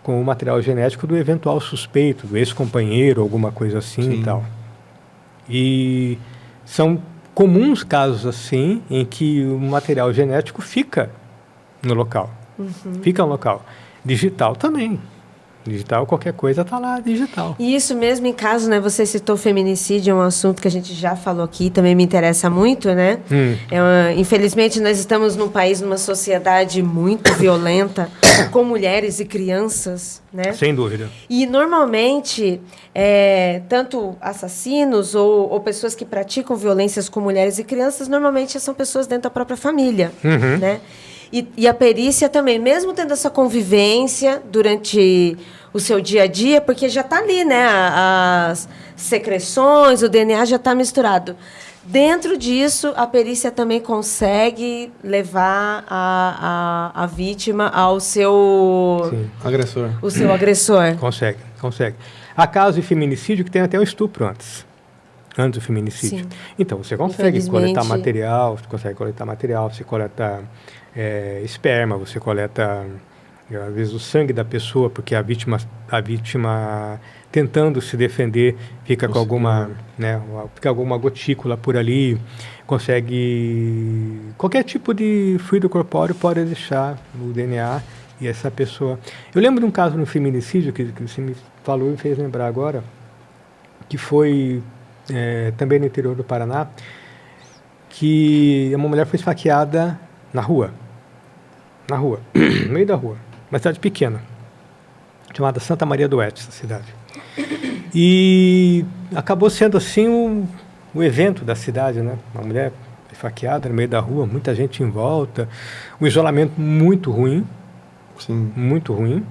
com o material genético do eventual suspeito, do ex-companheiro, alguma coisa assim. Sim. E tal. E são comuns casos assim, em que o material genético fica no local. Fica no local. Digital também. Digital, qualquer coisa está lá, digital. E isso mesmo em caso, né? Você citou feminicídio, é um assunto que a gente já falou aqui, também me interessa muito, né? Infelizmente, nós estamos num país, numa sociedade muito violenta, com mulheres e crianças, né? Sem dúvida. E, normalmente, tanto assassinos ou pessoas que praticam violências com mulheres e crianças, normalmente são pessoas dentro da própria família, né? E a perícia também, mesmo tendo essa convivência durante o seu dia a dia, porque já está ali, né? As secreções, o DNA já está misturado. Dentro disso, a perícia também consegue levar a vítima ao seu... Sim. Agressor. O seu agressor. Consegue. Há casos de feminicídio que tem até um estupro antes do feminicídio. Sim. Então, você consegue coletar material, você coleta esperma, você coleta, às vezes, o sangue da pessoa, porque a vítima tentando se defender, fica com alguma gotícula por ali, consegue... Qualquer tipo de fluido corpóreo pode deixar o DNA e essa pessoa... Eu lembro de um caso no feminicídio, que você me falou e fez lembrar agora, que foi também no interior do Paraná, que uma mulher foi esfaqueada na rua, no meio da rua, uma cidade pequena, chamada Santa Maria do Oeste, essa cidade. E acabou sendo assim o evento da cidade, né? Uma mulher esfaqueada no meio da rua, muita gente em volta, um isolamento muito ruim. Sim. Muito ruim.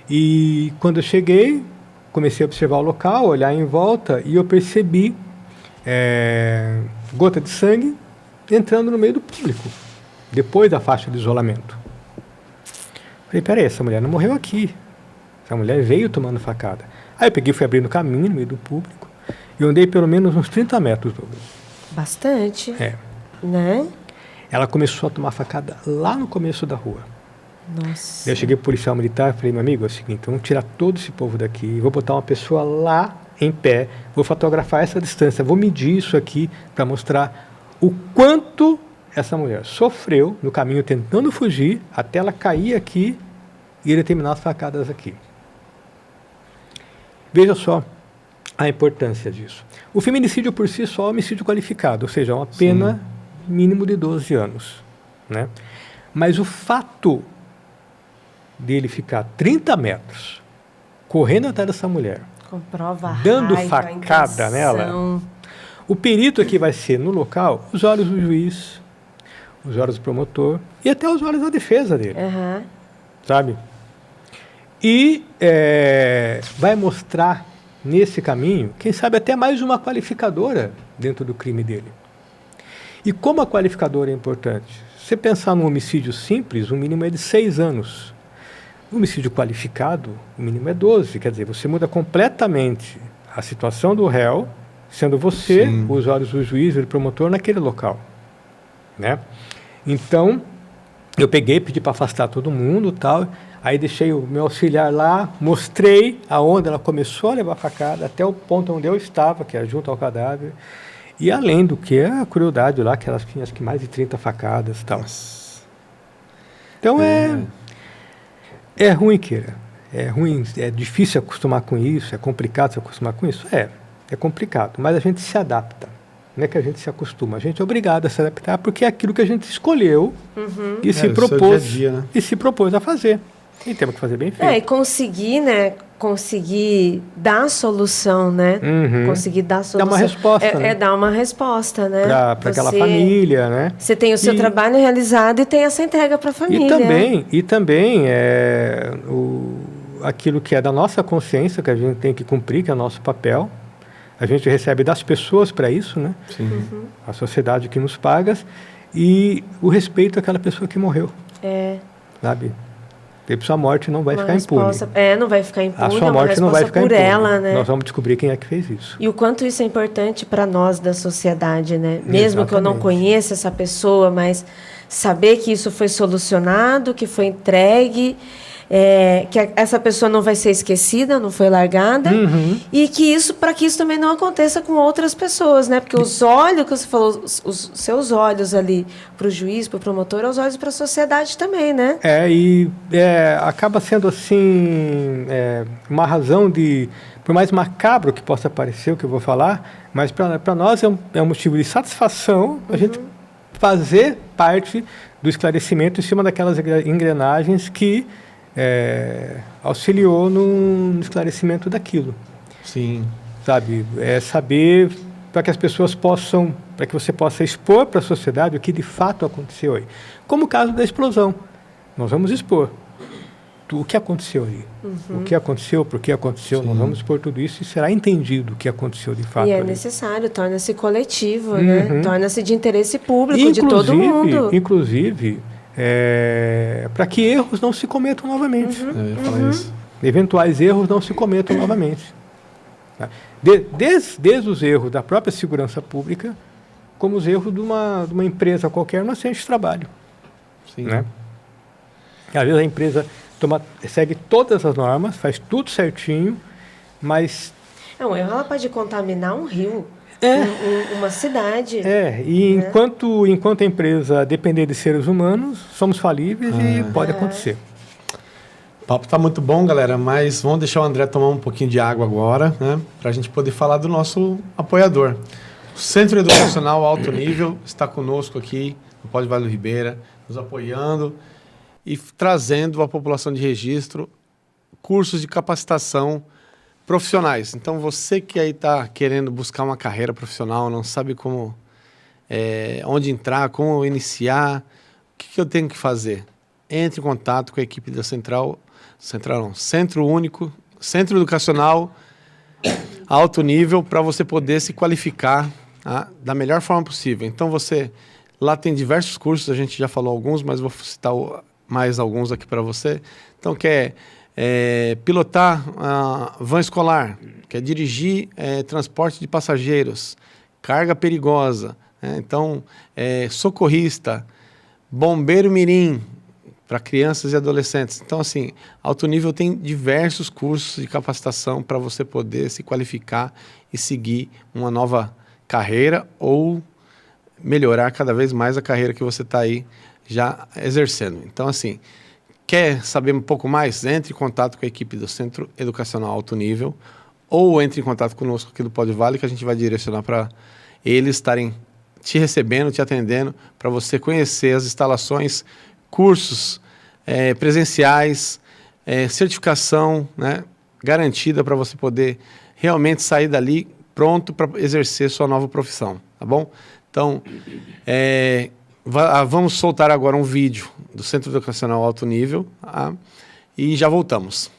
E quando eu cheguei, comecei a observar o local, olhar em volta, e eu percebi gota de sangue entrando no meio do público, depois da faixa de isolamento. Falei, peraí, essa mulher não morreu aqui. Essa mulher veio tomando facada. Aí eu peguei e fui abrindo caminho no meio do público e andei pelo menos uns 30 metros. Bastante. É. Né? Ela começou a tomar facada lá no começo da rua. Nossa. Daí eu cheguei pro policial militar e falei, meu amigo, é o seguinte, vamos tirar todo esse povo daqui, vou botar uma pessoa lá em pé, vou fotografar essa distância, vou medir isso aqui para mostrar o quanto essa mulher sofreu no caminho tentando fugir até ela cair aqui e ele terminar as facadas aqui. Veja só a importância disso. O feminicídio por si só é homicídio qualificado, ou seja, é uma pena mínimo de 12 anos. Né? Mas o fato dele ficar 30 metros correndo atrás dessa mulher, comprova dando raiva, facada nela, o perito aqui vai ser, no local, os olhos do juiz, os olhos do promotor e até os olhos da defesa dele. Uhum. Sabe? E vai mostrar nesse caminho, quem sabe até mais uma qualificadora dentro do crime dele. E como a qualificadora é importante? Se você pensar num homicídio simples, o mínimo é de 6 anos. No homicídio qualificado, o mínimo é 12. Quer dizer, você muda completamente a situação do réu, sendo você, os olhos do juiz e do promotor naquele local. Né? Então, eu peguei, pedi para afastar todo mundo, tal. Aí deixei o meu auxiliar lá, mostrei aonde ela começou a levar facada, até o ponto onde eu estava, que era junto ao cadáver. E além do que, a crueldade lá, que elas tinham acho que mais de 30 facadas e tal. Então é ruim, Keira. É ruim, é difícil acostumar com isso, é complicado se acostumar com isso. É complicado, mas a gente se adapta. Não é que a gente se acostuma, a gente é obrigado a se adaptar porque é aquilo que a gente escolheu e se propôs dia a dia, né? e se propôs a fazer. E temos que fazer bem feito. E conseguir, né? Conseguir dar a solução, né? Conseguir dar a solução. Dar uma resposta, né? Dar uma resposta, né? Para aquela família, né? Você tem o seu trabalho realizado e tem essa entrega para a família. E também aquilo que é da nossa consciência, que a gente tem que cumprir, que é o nosso papel. A gente recebe das pessoas para isso, né? A sociedade que nos paga. E o respeito àquela pessoa que morreu. Sabe? Porque sua morte não vai ficar impune. Não vai ficar impune. A sua morte não vai ficar impune. Ela, né? Nós vamos descobrir quem é que fez isso. E o quanto isso é importante para nós da sociedade, né? Mesmo que eu não conheça essa pessoa, mas saber que isso foi solucionado, que foi entregue, que essa pessoa não vai ser esquecida, não foi largada, e que para que isso também não aconteça com outras pessoas, né? Porque os olhos que você falou, os seus olhos ali para o juiz, para o promotor, os olhos para a sociedade também, né? Acaba sendo assim uma razão de, por mais macabro que possa parecer o que eu vou falar, mas para nós é um motivo de satisfação a gente fazer parte do esclarecimento em cima daquelas engrenagens que auxiliou no esclarecimento daquilo. Sim. Sabe? Saber para que as pessoas possam, para que você possa expor para a sociedade o que de fato aconteceu aí. Como o caso da explosão. Nós vamos expor o que aconteceu aí. O que aconteceu, por que aconteceu. Nós vamos expor tudo isso e será entendido o que aconteceu de fato. E ali. Necessário, torna-se coletivo, né? Torna-se de interesse público de todo mundo. Inclusive, para que erros não se cometam novamente. Eu ia falar isso. Eventuais erros não se cometam novamente. Tá? Desde os erros da própria segurança pública, como os erros de uma empresa qualquer no acidente de trabalho. Sim. Né? Às vezes a empresa segue todas as normas, faz tudo certinho, mas... Um erro ela pode contaminar um rio. Uma cidade. Enquanto a empresa depender de seres humanos, somos falíveis e pode acontecer. O papo está muito bom, galera, mas vamos deixar o André tomar um pouquinho de água agora, né? Para a gente poder falar do nosso apoiador. O Centro Educacional Alto Nível está conosco aqui no Pode Vale do Ribeira, nos apoiando e trazendo à população de Registro cursos de capacitação profissionais. Então, você que aí está querendo buscar uma carreira profissional, não sabe como, onde entrar, como iniciar, o que eu tenho que fazer? Entre em contato com a equipe da Centro Educacional Alto Nível, para você poder se qualificar da melhor forma possível. Então, você Lá tem diversos cursos, a gente já falou alguns, mas vou citar mais alguns aqui para você. Então, quer pilotar van escolar, quer dirigir transporte de passageiros, carga perigosa, né? Então, socorrista, bombeiro mirim, para crianças e adolescentes. Então, assim, Alto Nível tem diversos cursos de capacitação para você poder se qualificar e seguir uma nova carreira ou melhorar cada vez mais a carreira que você está aí já exercendo. Então, assim, quer saber um pouco mais? Entre em contato com a equipe do Centro Educacional Alto Nível ou entre em contato conosco aqui do Pod Vale, que a gente vai direcionar para eles estarem te recebendo, te atendendo, para você conhecer as instalações, cursos presenciais, certificação, né, garantida para você poder realmente sair dali pronto para exercer sua nova profissão, tá bom? Então, vamos soltar agora um vídeo do Centro Educacional Alto Nível, tá? E já voltamos.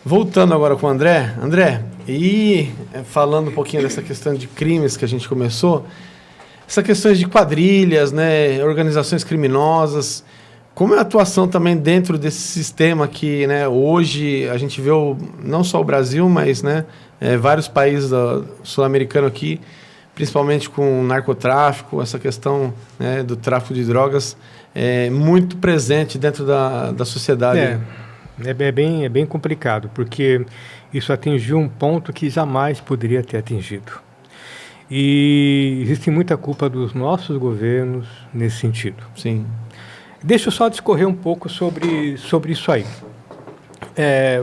Voltando agora com o André. André, e falando um pouquinho dessa questão de crimes que a gente começou, essa questão de quadrilhas, né, organizações criminosas, como é a atuação também dentro desse sistema que, né, hoje a gente vê não só o Brasil, mas, né, vários países sul-americanos aqui, principalmente com o narcotráfico, essa questão, né, do tráfico de drogas, muito presente dentro da sociedade. É bem complicado, porque isso atingiu um ponto que jamais poderia ter atingido. E existe muita culpa dos nossos governos nesse sentido. Sim. Deixa eu só discorrer um pouco sobre isso aí.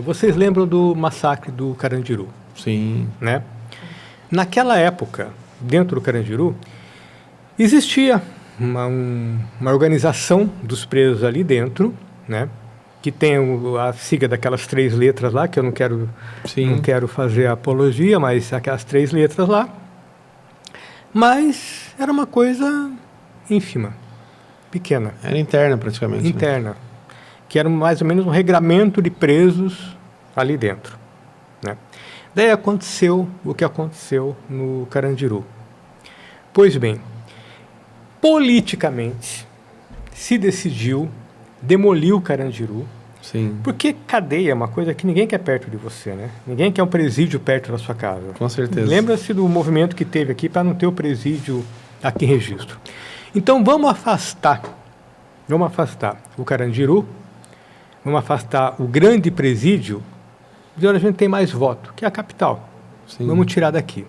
Vocês lembram do massacre do Carandiru? Sim. Né? Naquela época, dentro do Carandiru, existia uma organização dos presos ali dentro, né? Que tem a sigla daquelas 3 letras lá, que eu não quero fazer apologia, mas aquelas 3 letras lá. Mas era uma coisa ínfima, pequena. Era interna praticamente. Interna. Né? Que era mais ou menos um regramento de presos ali dentro. Né? Daí aconteceu o que aconteceu no Carandiru. Pois bem, politicamente se decidiu demolir o Carandiru. Sim. Porque cadeia é uma coisa que ninguém quer perto de você, né? Ninguém quer um presídio perto da sua casa. Com certeza. Lembra-se do movimento que teve aqui para não ter o presídio aqui em Registro. Então vamos afastar o Carandiru, vamos afastar o grande presídio de onde a gente tem mais voto, que é a capital. Sim. Vamos tirar daqui.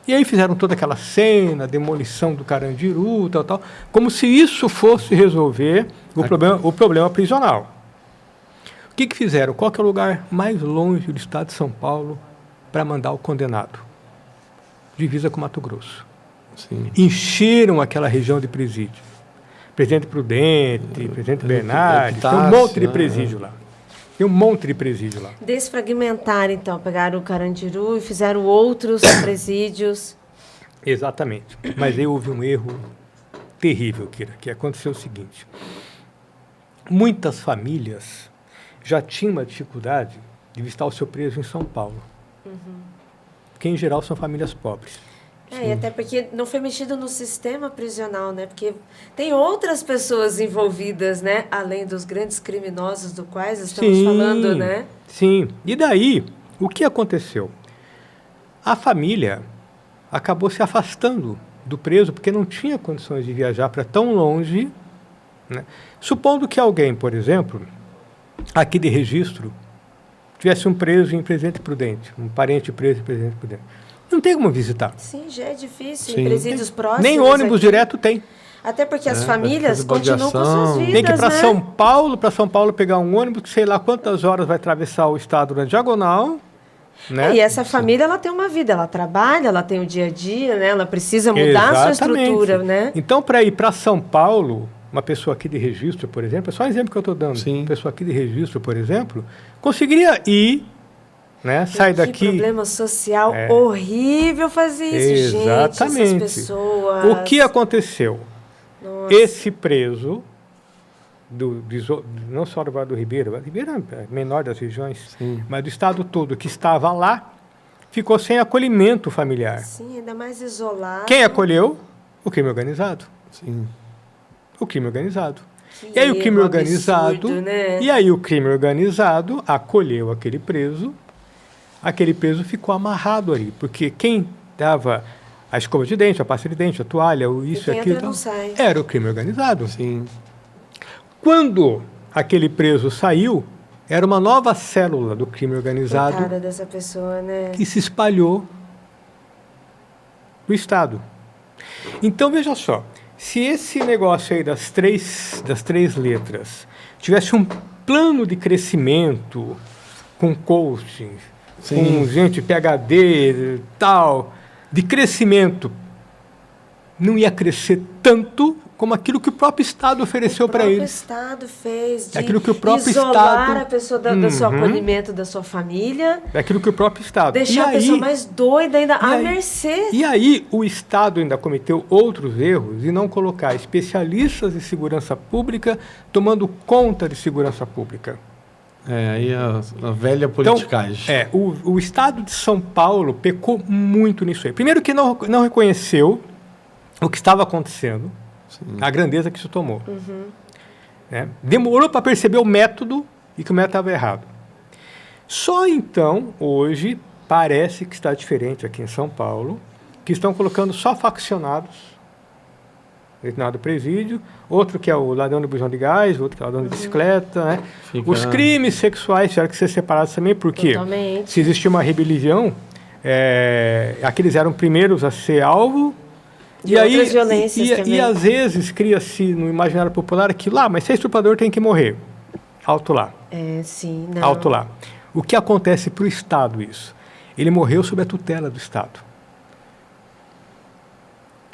E aí fizeram toda aquela cena, demolição do Carandiru, tal, como se isso fosse resolver o problema prisional. O que fizeram? Qual que é o lugar mais longe do estado de São Paulo para mandar o condenado? Divisa com Mato Grosso. Sim. Encheram aquela região de presídio. Presidente Prudente, Presidente Bernardes, tem um monte de presídio lá. Tem um monte de presídio lá. Desfragmentaram, então. Pegaram o Carandiru e fizeram outros presídios. Exatamente. Mas aí houve um erro terrível, Kira, que aconteceu o seguinte. Muitas famílias já tinham uma dificuldade de visitar o seu preso em São Paulo. Porque, em geral, são famílias pobres. E até porque não foi mexido no sistema prisional, né? Porque tem outras pessoas envolvidas, né? Além dos grandes criminosos do quais estamos falando, né? Sim. E daí, o que aconteceu? A família acabou se afastando do preso porque não tinha condições de viajar para tão longe né? Supondo que alguém, por exemplo, aqui de registro, tivesse um preso em Presidente Prudente, um parente preso em Presidente Prudente. Não tem como visitar. Sim, já é difícil. Sim. Em presídios próximos. Nem ônibus aqui. direto tem. Até porque as vai famílias fazer continuam com baldeação. suas vidas, Tem que ir para né? São Paulo pegar um ônibus que sei lá quantas horas vai atravessar o estado na diagonal, né? E essa família, ela tem uma vida, ela trabalha, ela tem o dia a dia, né? Ela precisa mudar a sua Exatamente. estrutura, né? Então, para ir para São Paulo, uma pessoa aqui de registro, por exemplo, é só um exemplo que eu estou dando. Sim. Uma pessoa aqui de registro, por exemplo, conseguiria ir, né? Sair Que daqui. problema social horrível fazer isso, gente. Exatamente. Essas pessoas. O que aconteceu? Nossa. Esse preso, não só do Vale do Ribeira, o Vale do Ribeira é a menor das regiões, Sim. mas do estado todo que estava lá, ficou sem acolhimento familiar. Sim, ainda mais isolado. Quem acolheu? O crime organizado. Sim. O crime organizado. Que E aí o crime erro organizado, absurdo, né? e aí o crime organizado acolheu aquele preso ficou amarrado ali, porque quem dava a escova de dente, a pasta de dente, a toalha, isso quem e aquilo, entra não sai. era o crime organizado. Sim. Quando aquele preso saiu, era uma nova célula do crime organizado Coitada dessa pessoa, né? que se espalhou no Estado. Então, veja só, se esse negócio aí das três letras tivesse um plano de crescimento com coaching, Sim. com gente PhD tal, de crescimento, não ia crescer tanto como aquilo que o próprio Estado ofereceu para O próprio eles. Estado fez de Aquilo que o próprio isolar Estado- a pessoa do seu acolhimento, da sua família, É aquilo que o próprio Estado. deixar a pessoa mais doida ainda à aí- mercê. E aí o Estado ainda cometeu outros erros e não colocar especialistas de segurança pública tomando conta de segurança pública. Aí a velha politicagem. O Estado de São Paulo pecou muito nisso aí. Primeiro que não reconheceu o que estava acontecendo, a grandeza que isso tomou. Né? Demorou para perceber o método e que o método estava errado. Só então, hoje, parece que está diferente aqui em São Paulo, que estão colocando só faccionados dentro do presídio, outro que é o ladrão de bujão de gás, outro que é o ladrão de bicicleta. Né? Fica- Os crimes sexuais tiveram que ser separados também, porque Totalmente. se existia uma rebelião, aqueles eram primeiros a ser alvo. De outras violências também. E às vezes cria-se no imaginário popular aquilo lá, mas se é estuprador tem que morrer. Alto lá. Sim, não. Alto lá. O que acontece para o Estado isso? Ele morreu sob a tutela do Estado.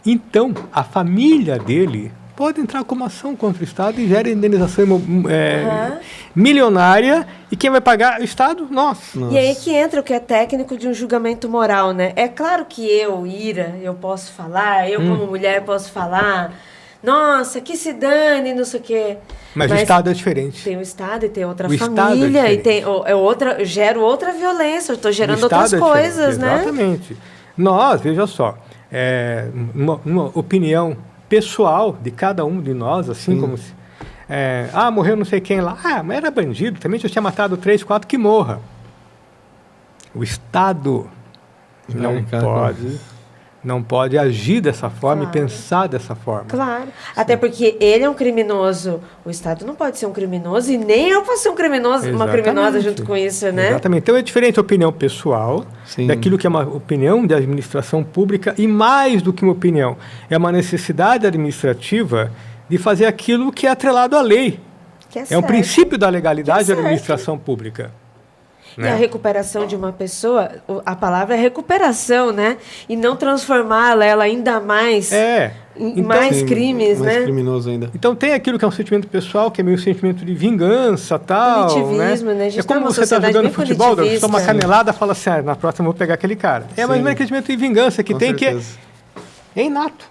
Então, a família dele pode entrar com uma ação contra o Estado e gera indenização milionária. E quem vai pagar? O Estado? Nós. E aí que entra o que é técnico de um julgamento moral, né? É claro que eu, Ira, eu posso falar, eu como mulher posso falar, nossa, que se dane, não sei o quê. Mas o Estado é diferente. Tem o Estado e tem outra O Estado é família, e diferente. eu gero outra violência, eu estou gerando O Estado outras é diferente, coisas, né? Exatamente. Nós, veja só, uma opinião pessoal de cada um de nós, assim como se... morreu não sei quem lá. Mas era bandido, também já tinha matado 3, 4, que morra. O Estado não pode agir dessa forma e pensar dessa forma. Claro. Até porque ele é um criminoso. O Estado não pode ser um criminoso e nem eu posso ser um criminoso, uma Exatamente. criminosa junto com isso, né? Exatamente. Então é diferente a opinião pessoal Sim. daquilo que é uma opinião de administração pública e mais do que uma opinião. É uma necessidade administrativa de fazer aquilo que é atrelado à lei. Que É um certo. princípio da legalidade Que é da certo. administração pública. E a recuperação de uma pessoa, a palavra é recuperação, né? E não transformá-la ela ainda mais em mais Sim, crimes, mais né? criminoso ainda. Então tem aquilo que é um sentimento pessoal, que é meio sentimento de vingança, tal, Punitivismo, né? A gente É como tá numa você está sociedade jogando bem futebol, você punitivista. toma uma canelada e fala assim, na próxima eu vou pegar aquele cara. É mais ou menos aquele sentimento de vingança que Com tem certeza. que é inato,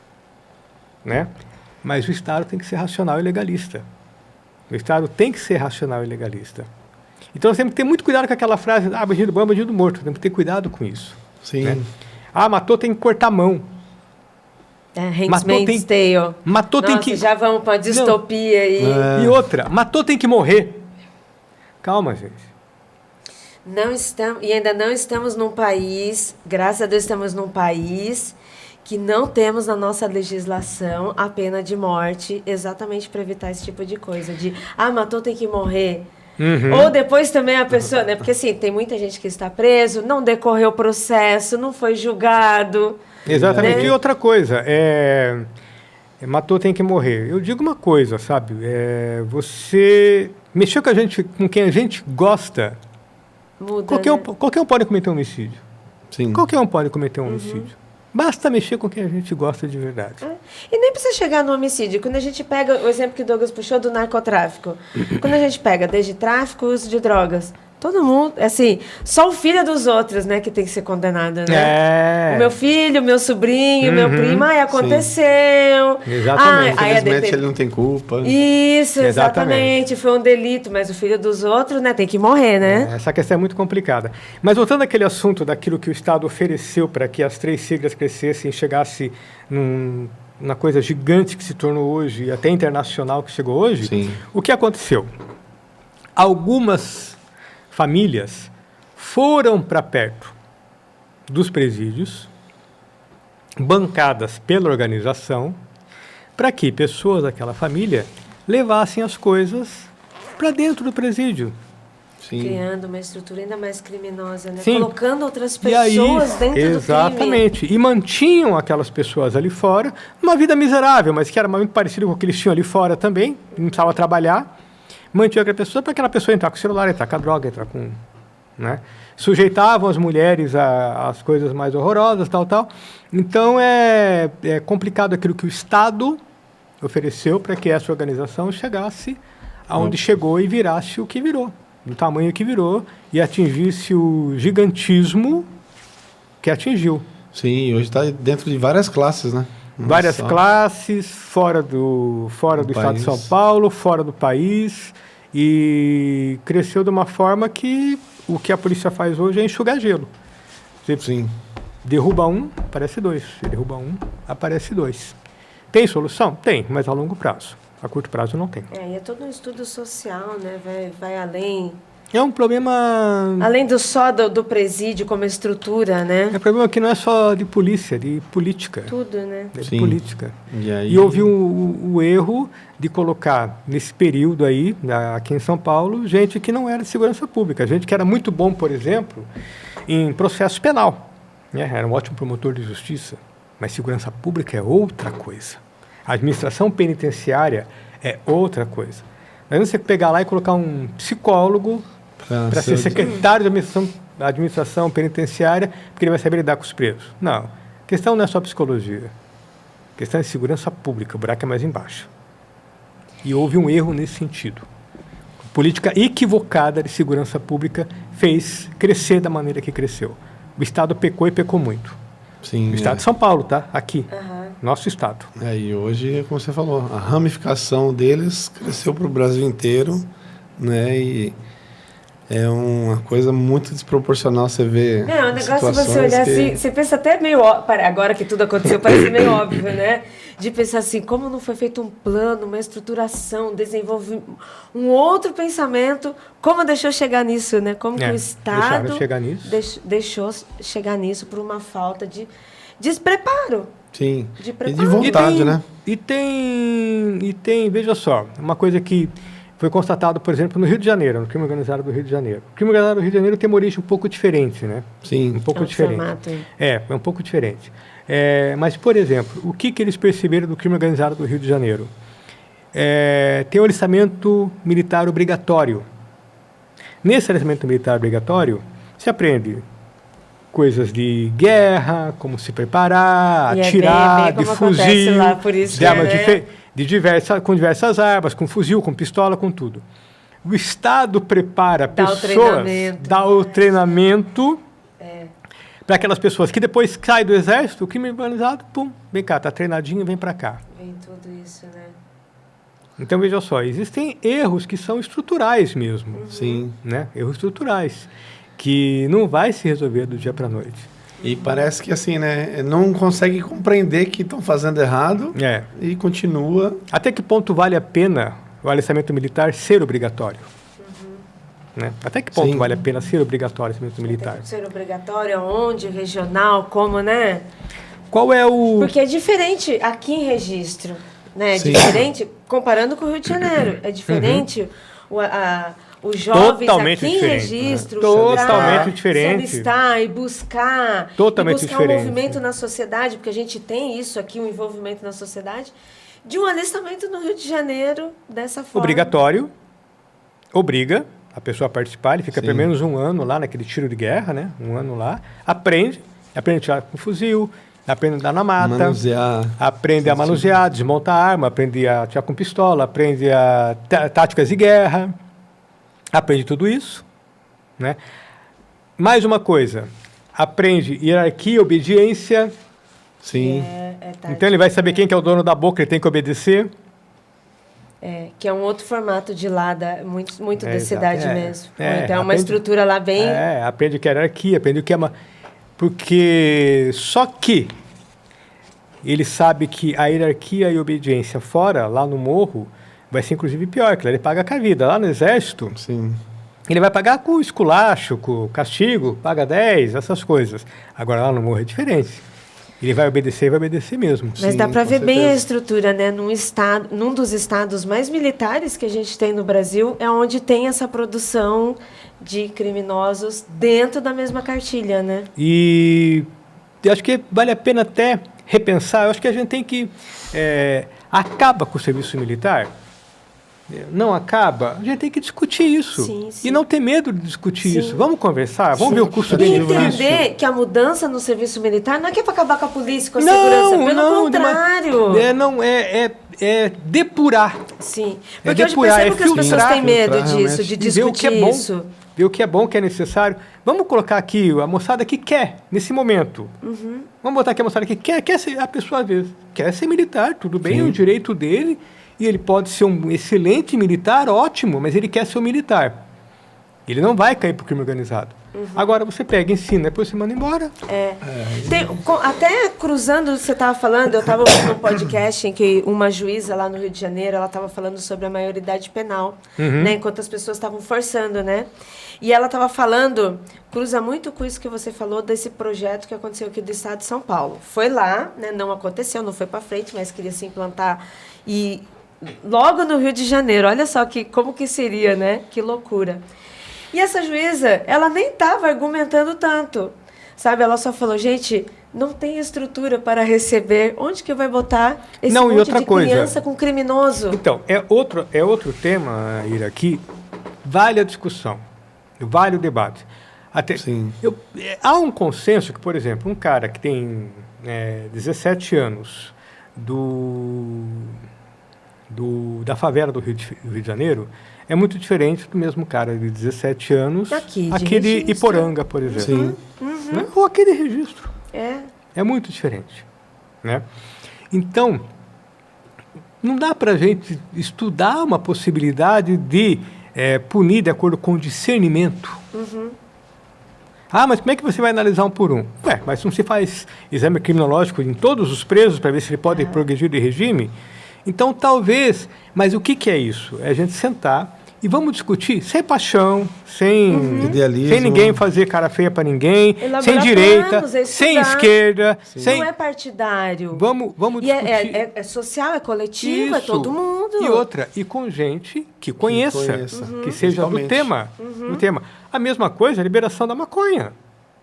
né? Mas o Estado tem que ser racional e legalista. O Estado tem que ser racional e legalista. Então nós temos que ter muito cuidado com aquela frase, bandido bom, bandido morto. Temos que ter cuidado com isso. Sim. Né? Matou, tem que cortar a mão. Handmaid's Tale. Matou, Nossa, tem que... já vamos para a distopia aí. E outra, matou, tem que morrer. Calma, gente. Não estamos, e ainda não estamos num país, graças a Deus estamos num país que não temos na nossa legislação a pena de morte exatamente para evitar esse tipo de coisa. De, matou, tem que morrer. Ou depois também a pessoa, né? Porque assim, tem muita gente que está preso, não decorreu o processo, não foi julgado. Exatamente. Né? E outra coisa, matou, tem que morrer. Eu digo uma coisa, sabe? Você mexeu com quem a gente gosta, Muda, qualquer um pode cometer um homicídio. Sim. Qualquer um pode cometer um homicídio. Basta mexer com quem a gente gosta de verdade. E nem precisa chegar no homicídio. Quando a gente pega o exemplo que o Douglas puxou do narcotráfico. Quando a gente pega desde tráfico e uso de drogas. Todo mundo, assim, só o filho dos outros, né, que tem que ser condenado, né? O meu filho, o meu sobrinho, o meu primo, aconteceu. Exatamente. Infelizmente ele não tem culpa. Isso, exatamente. Foi um delito, mas o filho dos outros, né, tem que morrer, né? Essa questão é muito complicada. Mas voltando àquele assunto daquilo que o Estado ofereceu para que as 3 siglas crescessem e chegasse na coisa gigante que se tornou hoje, e até internacional que chegou hoje, Sim. O que aconteceu? Algumas famílias foram para perto dos presídios, bancadas pela organização, para que pessoas daquela família levassem as coisas para dentro do presídio. Sim. Criando uma estrutura ainda mais criminosa, né? Sim. Colocando outras E aí, pessoas dentro do crime. exatamente. E mantinham aquelas pessoas ali fora, uma vida miserável, mas que era muito parecido com o que eles tinham ali fora também, não precisava trabalhar. Mantinha aquela pessoa para aquela pessoa entrar com o celular, entrar com a droga, entrar com... Né? Sujeitavam as mulheres às coisas mais horrorosas, tal. Então, é complicado aquilo que o Estado ofereceu para que essa organização chegasse aonde chegou e virasse o que virou, do tamanho que virou, e atingisse o gigantismo que atingiu. Sim, hoje está dentro de várias classes, né? Várias classes, fora do estado de São Paulo, fora do país, e cresceu de uma forma que o que a polícia faz hoje é enxugar gelo. Você Sim. derruba um, aparece 2. Você derruba um, aparece 2. Tem solução? Tem, mas a longo prazo. A curto prazo não tem. E é todo um estudo social, né? Vai além... É um problema... Além do presídio como estrutura, né? É um problema que não é só de polícia, é de política. Tudo, né? É de Sim. política. E houve o erro de colocar, nesse período aí, aqui em São Paulo, gente que não era de segurança pública. Gente que era muito bom, por exemplo, em processo penal. Né? Era um ótimo promotor de justiça. Mas segurança pública é outra coisa. A administração penitenciária é outra coisa. Não é você pegar lá e colocar um psicólogo para ser secretário de administração penitenciária, porque ele vai saber lidar com os presos. Não. A questão não é só psicologia. A questão é segurança pública. O buraco é mais embaixo. E houve um erro nesse sentido. A política equivocada de segurança pública fez crescer da maneira que cresceu. O Estado pecou e pecou muito. Sim, o Estado de São Paulo, tá? Aqui. Uhum. Nosso Estado. E hoje, como você falou, a ramificação deles cresceu para o Brasil inteiro, né? E é uma coisa muito desproporcional você ver. É um negócio você olhar assim, você pensa até meio agora que tudo aconteceu, parece meio óbvio, né? De pensar assim, como não foi feito um plano, uma estruturação, desenvolver um outro pensamento, como deixou chegar nisso, né? Como que o Estado deixou chegar nisso por uma falta de despreparo. Sim. De e de vontade, né? E tem, veja só, uma coisa que foi constatado, por exemplo, no Rio de Janeiro, no crime organizado do Rio de Janeiro. O crime organizado do Rio de Janeiro tem uma origem um pouco diferente, né? Sim. Um pouco diferente. É um pouco diferente. Mas, por exemplo, o que eles perceberam do crime organizado do Rio de Janeiro? Tem o alistamento militar obrigatório. Nesse alistamento militar obrigatório, se aprende coisas de guerra, como se preparar, atirar, de fuzil, lá, por isso de armas com diversas armas, com fuzil, com pistola, com tudo. O Estado prepara pessoas, dá o treinamento para aquelas pessoas que depois saem do exército, o crime organizado, pum, vem cá, tá treinadinho, vem para cá. Vem tudo isso, né? Então, veja só, existem erros que são estruturais mesmo. Sim. Né? Erros estruturais, que não vai se resolver do dia para a noite. E parece que assim, né? Não consegue compreender que estão fazendo errado e continua. Até que ponto vale a pena o alistamento militar ser obrigatório? Né? Até que ponto vale a pena ser obrigatório o alistamento militar? Ser obrigatório, onde, regional, como, né? Qual é o... Porque é diferente aqui em Registro, né? É Sim. diferente, comparando com o Rio de Janeiro. É diferente os jovens Totalmente aqui diferente, em Registro. né? Totalmente entrar, diferente. Se alistar e buscar. Totalmente e buscar diferente. um movimento na sociedade, porque a gente tem isso aqui, um envolvimento na sociedade, de um alistamento no Rio de Janeiro dessa forma. Obrigatório, obriga a pessoa a participar, ele fica Sim. pelo menos um ano lá naquele tiro de guerra, né? Um ano lá, aprende a tirar com fuzil, aprende a andar na mata, Manusear. aprende a manusear, desmontar a arma, aprende a atirar com pistola, aprende a táticas de guerra, aprende tudo isso, né? Mais uma coisa, aprende hierarquia, obediência, Sim. então ele vai saber quem que é o dono da boca, ele tem que obedecer. Que é um outro formato de lá, muito da exato. cidade mesmo. Então é uma aprende- estrutura lá bem... aprende o que é hierarquia, aprende o que é... Porque só que ele sabe que a hierarquia e a obediência fora, lá no morro, vai ser inclusive pior, que lá ele paga com a vida. Lá no exército, Sim. ele vai pagar com esculacho, com castigo, paga 10, essas coisas. Agora lá no morro é diferente. Ele vai obedecer mesmo. Mas Sim, dá para com ver bem a certeza. estrutura, né? Num dos estados mais militares que a gente tem no Brasil, é onde tem essa produção de criminosos dentro da mesma cartilha, né? E eu acho que vale a pena até repensar. Eu acho que a gente tem que... acaba com o serviço militar? Não acaba? A gente tem que discutir isso. Sim, sim. E não ter medo de discutir Sim. isso. Vamos conversar? Vamos Sim. ver o custo E benefício? entender que a mudança no serviço militar não é que é para acabar com a polícia, com a segurança. Pelo contrário. É depurar. Sim. É Porque hoje depurar, percebo que as pessoas filtrar, têm medo filtrar, disso, realmente. de E ver o que discutir é bom. isso. Ver o que é bom, o que é necessário. Vamos colocar aqui a moçada que quer, nesse momento. Vamos botar aqui a moçada que quer ser, a pessoa às vezes, quer ser militar, tudo bem, Sim. é um direito dele, e ele pode ser um excelente militar, ótimo, mas ele quer ser um militar. Ele não vai cair para o crime organizado. Agora você pega, ensina, depois você manda embora. Até cruzando o que você estava falando, eu estava ouvindo um podcast em que uma juíza lá no Rio de Janeiro, ela estava falando sobre a maioridade penal, né, enquanto as pessoas estavam forçando, né? E ela estava falando, cruza muito com isso que você falou desse projeto que aconteceu aqui do estado de São Paulo. Foi lá, né, não aconteceu, não foi para frente, mas queria se implantar e logo no Rio de Janeiro. Olha só como que seria, né? Que loucura. E essa juíza, ela nem estava argumentando tanto, sabe? Ela só falou, gente, não tem estrutura para receber. Onde que vai botar esse Não, e monte outra de coisa. criança com criminoso? Então, é outro tema, Ira, que vale a discussão, vale o debate. Até, Sim. há um consenso que, por exemplo, um cara que tem 17 anos da favela do Rio de Janeiro é muito diferente do mesmo cara de 17 anos Aqui de Registro. Iporanga, por exemplo. Sim. Né? Ou aqui de Registro. É. É muito diferente. Né? Então, não dá para a gente estudar uma possibilidade de punir de acordo com o discernimento. Ah, mas como é que você vai analisar um por um? Ué, mas não se faz exame criminológico em todos os presos para ver se ele pode progredir de regime? Então, talvez... Mas o que é isso? É a gente sentar e vamos discutir sem paixão, sem Idealismo. sem ninguém fazer cara feia para ninguém, Elaborar sem direita, planos, é sem estudar. esquerda, sem... Não é partidário. Vamos E discutir. é social, é coletivo, é Isso. todo mundo. E outra, e com gente que conheça, que seja do Principalmente. tema. A mesma coisa, a liberação da maconha.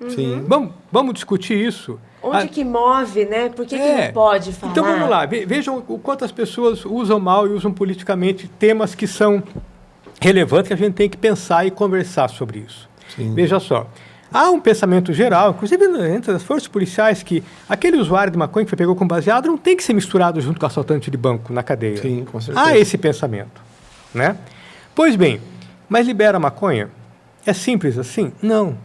Sim. Vamos discutir isso. Onde que move, né? Por que não pode falar? Então vamos lá, vejam o quanto as pessoas usam mal e usam politicamente temas que são relevantes, que a gente tem que pensar e conversar sobre isso. Sim. Veja só, há um pensamento geral, inclusive entre as forças policiais, que aquele usuário de maconha que foi pegou com baseado não tem que ser misturado junto com assaltante de banco na cadeia. Sim, com certeza. Há esse pensamento, né? Pois bem, mas libera a maconha? É simples assim? Não.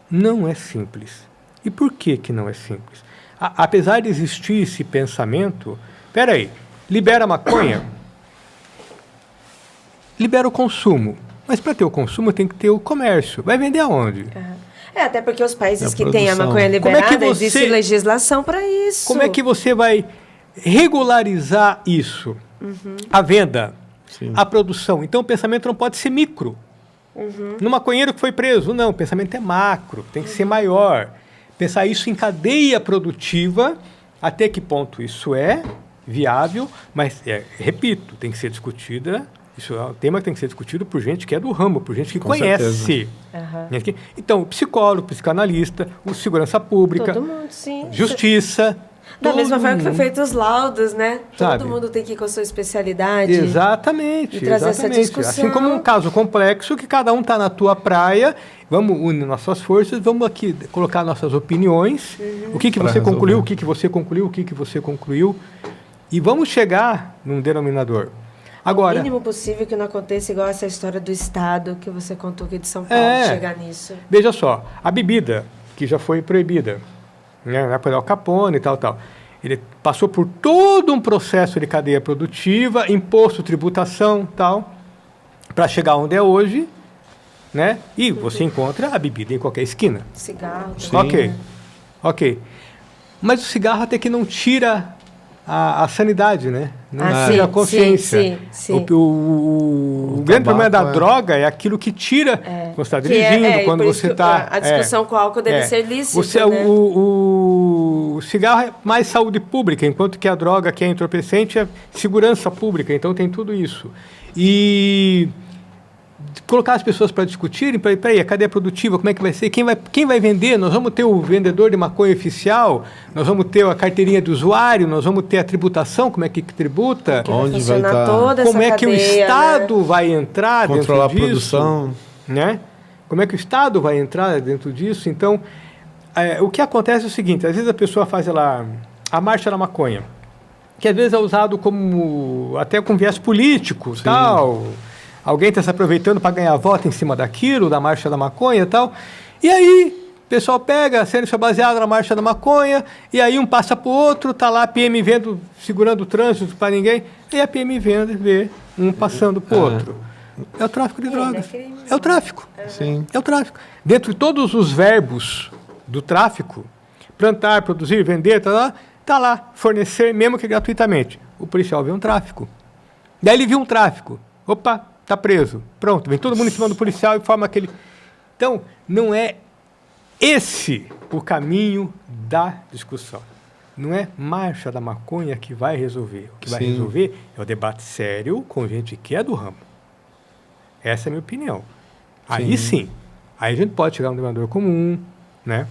Não é simples. E por que não é simples? Apesar de existir esse pensamento, peraí, libera a maconha, libera o consumo. Mas para ter o consumo tem que ter o comércio. Vai vender aonde? Até porque os países A que têm a produção. maconha Como é que liberada, você- existe legislação para isso. Como é que você vai regularizar isso? A venda, Sim. a produção. Então o pensamento não pode ser micro. No maconheiro que foi preso, não, o pensamento é macro, tem que ser maior. pensar isso em cadeia produtiva, até que ponto isso é viável, mas, repito, tem que ser discutida, isso é um tema que tem que ser discutido por gente que é do ramo, por gente que Com conhece. Então, o psicólogo, o psicanalista, o segurança pública, Todo mundo, sim. justiça. Da mesma forma que foi mundo. feito os laudos, né? Sabe? Todo mundo tem que ir com a sua especialidade. Exatamente. E trazer essa exatamente. discussão. Assim como um caso complexo, que cada um está na tua praia, vamos unir nossas forças, vamos aqui colocar nossas opiniões, o que Pra você concluiu, resolver. o que você concluiu, o que você concluiu, e vamos chegar num denominador. O Agora, mínimo possível que não aconteça igual essa história do Estado que você contou aqui de São Paulo, chegar nisso. veja só, a bebida, que já foi proibida, né, na época do Al Capone e tal, ele passou por todo um processo de cadeia produtiva, imposto, tributação, tal, para chegar onde é hoje, né? E você encontra a bebida em qualquer esquina. Cigarro. Sim. Ok. Mas o cigarro até que não tira a sanidade, né? Não Ah, tira sim, a consciência. sim. O grande problema da tabaco, droga é aquilo que tira quando você está Que dirigindo, quando por isso você que está... A discussão com o álcool deve ser lícita, né? O cigarro é mais saúde pública, enquanto que a droga, que é entorpecente, é segurança pública. Então tem tudo isso. E colocar as pessoas para discutirem, peraí, a cadeia produtiva, como é que vai ser? Quem vai vender? Nós vamos ter o vendedor de maconha oficial, nós vamos ter a carteirinha de usuário, nós vamos ter a tributação, como é que tributa, Que vai Onde vai funcionar tá- toda como essa é que o cadeia, Estado né? vai entrar Controlar dentro a disso, produção. né? Como é que o Estado vai entrar dentro disso? Então, o que acontece é o seguinte, às vezes a pessoa faz a marcha da maconha, que às vezes é usado como, até com viés político, Sim. tal. Alguém está se aproveitando para ganhar voto em cima daquilo, da marcha da maconha e tal. E aí, o pessoal pega, sendo baseado na marcha da maconha, e aí um passa para o outro, está lá a PM vendo, segurando o trânsito para ninguém, e a PM vê um passando para o outro. É o tráfico de drogas. É o tráfico. Sim. É o tráfico. Dentro de todos os verbos do tráfico, plantar, produzir, vender, tá lá, fornecer, mesmo que gratuitamente. O policial vê um tráfico. Daí ele viu um tráfico. Opa, tá preso. Pronto, vem todo mundo em cima do policial e forma aquele... Então, não é esse o caminho da discussão. Não é marcha da maconha que vai resolver. O que vai Sim. resolver é o debate sério com gente que é do ramo. Essa é a minha opinião. Aí sim, aí a gente pode chegar a um denominador comum, né?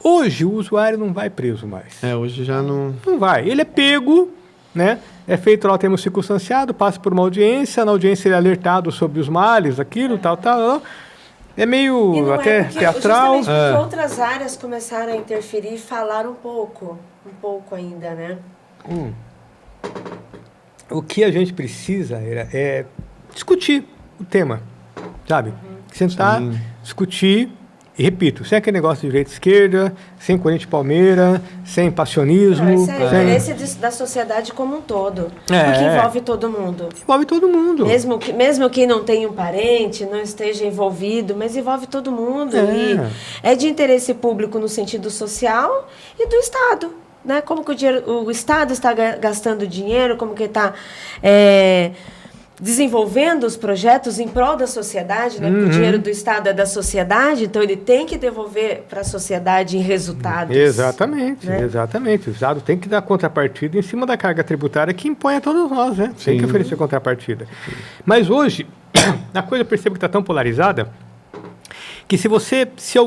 Hoje o usuário não vai preso mais. Hoje já não... Não vai. Ele é pego, né? É feito lá o termo circunstanciado, passa por uma audiência, na audiência ele é alertado sobre os males, aquilo, tal. É E meio não até é porque, teatral. justamente porque outras áreas começaram a interferir e falar um pouco ainda, né? O que a gente precisa é discutir o tema, sabe? Sentar, Sim. discutir, e repito, sem aquele negócio de direita e esquerda, sem Corinthians e Palmeiras, sem passionismo. Esse é o sem... interesse da sociedade como um todo. É. Porque envolve todo mundo. Envolve todo mundo. Mesmo quem não tenha um parente, não esteja envolvido, mas envolve todo mundo. É. E é de interesse público no sentido social e do Estado. Né? Como que o Estado está gastando dinheiro, como que está desenvolvendo os projetos em prol da sociedade, né? Porque o dinheiro do Estado é da sociedade, então ele tem que devolver para a sociedade em resultados. Exatamente, né? exatamente. O Estado tem que dar contrapartida em cima da carga tributária que impõe a todos nós, né? Tem que oferecer contrapartida. Mas hoje, a coisa eu percebo que está tão polarizada que se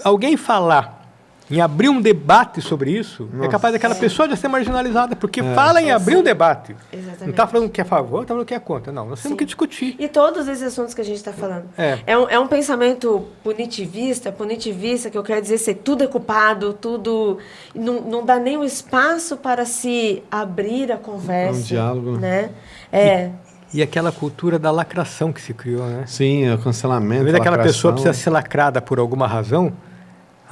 alguém falar em abrir um debate sobre isso, é capaz daquela pessoa já ser marginalizada, porque fala em abrir um debate. Exatamente. Não está falando que é a favor, está falando que é contra. Não, nós temos que discutir. E todos esses assuntos que a gente está falando. É um pensamento punitivista, que eu quero dizer ser tudo é culpado, tudo... Não dá nem o espaço para se abrir a conversa. Um diálogo. Né? E aquela cultura da lacração que se criou, né? Sim, é o cancelamento. Às vezes aquela lacração. pessoa precisa ser lacrada por alguma razão.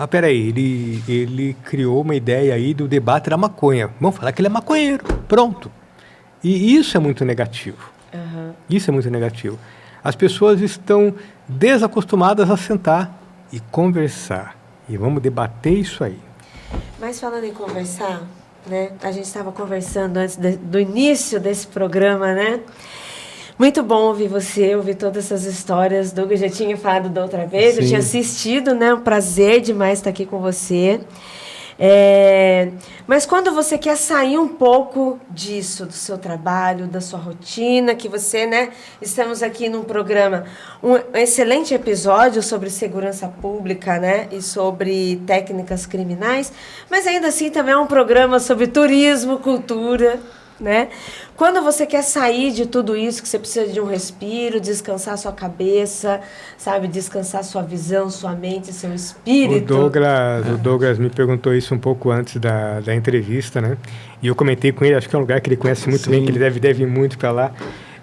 Peraí, ele criou uma ideia aí do debate da maconha. Vamos falar que ele é maconheiro. Pronto. E isso é muito negativo. Isso é muito negativo. As pessoas estão desacostumadas a sentar e conversar. E vamos debater isso aí. Mas falando em conversar, né? A gente estava conversando antes do início desse programa, né? Muito bom ouvir você, ouvir todas essas histórias. Douglas já tinha falado da outra vez, eu Sim. tinha assistido, né? Um prazer demais estar aqui com você. Mas quando você quer sair um pouco disso, do seu trabalho, da sua rotina, que você, né? Estamos aqui num programa, um excelente episódio sobre segurança pública, né? E sobre técnicas criminais, mas ainda assim também é um programa sobre turismo, cultura, né? Quando você quer sair de tudo isso, que você precisa de um respiro, descansar sua cabeça, sabe? Descansar sua visão, sua mente, seu espírito. O Douglas me perguntou isso um pouco antes da entrevista, né? E eu comentei com ele, acho que é um lugar que ele conhece muito bem, que ele deve ir muito para lá.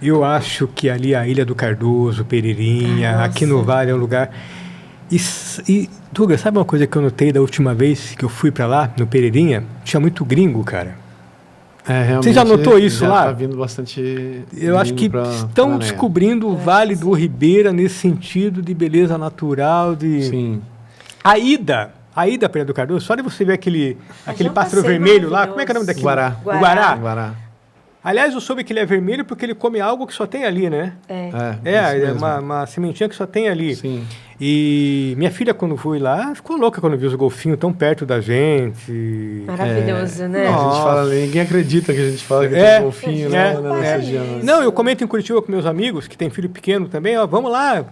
Eu acho que ali a Ilha do Cardoso, Pereirinha, aqui no Vale é um lugar... E Douglas, sabe uma coisa que eu notei da última vez que eu fui para lá, no Pereirinha? Tinha muito gringo, cara. Realmente, você já notou isso já lá? Tá vindo bastante. Eu acho que estão descobrindo o Vale do Ribeira nesse sentido de beleza natural, Sim. A ida para Ilha do Cardoso, só de você ver aquele pássaro vermelho lá, como é que é o nome daquilo? Guará. O Guará. Guará. Aliás, eu soube que ele é vermelho porque ele come algo que só tem ali, né? É uma sementinha que só tem ali. Sim. E minha filha, quando foi lá, ficou louca quando viu os golfinhos tão perto da gente. Maravilhoso, né? A gente fala, ninguém acredita que a gente fala que tem golfinho, né? Não, eu comento em Curitiba com meus amigos, que tem filho pequeno também, ó, vamos lá,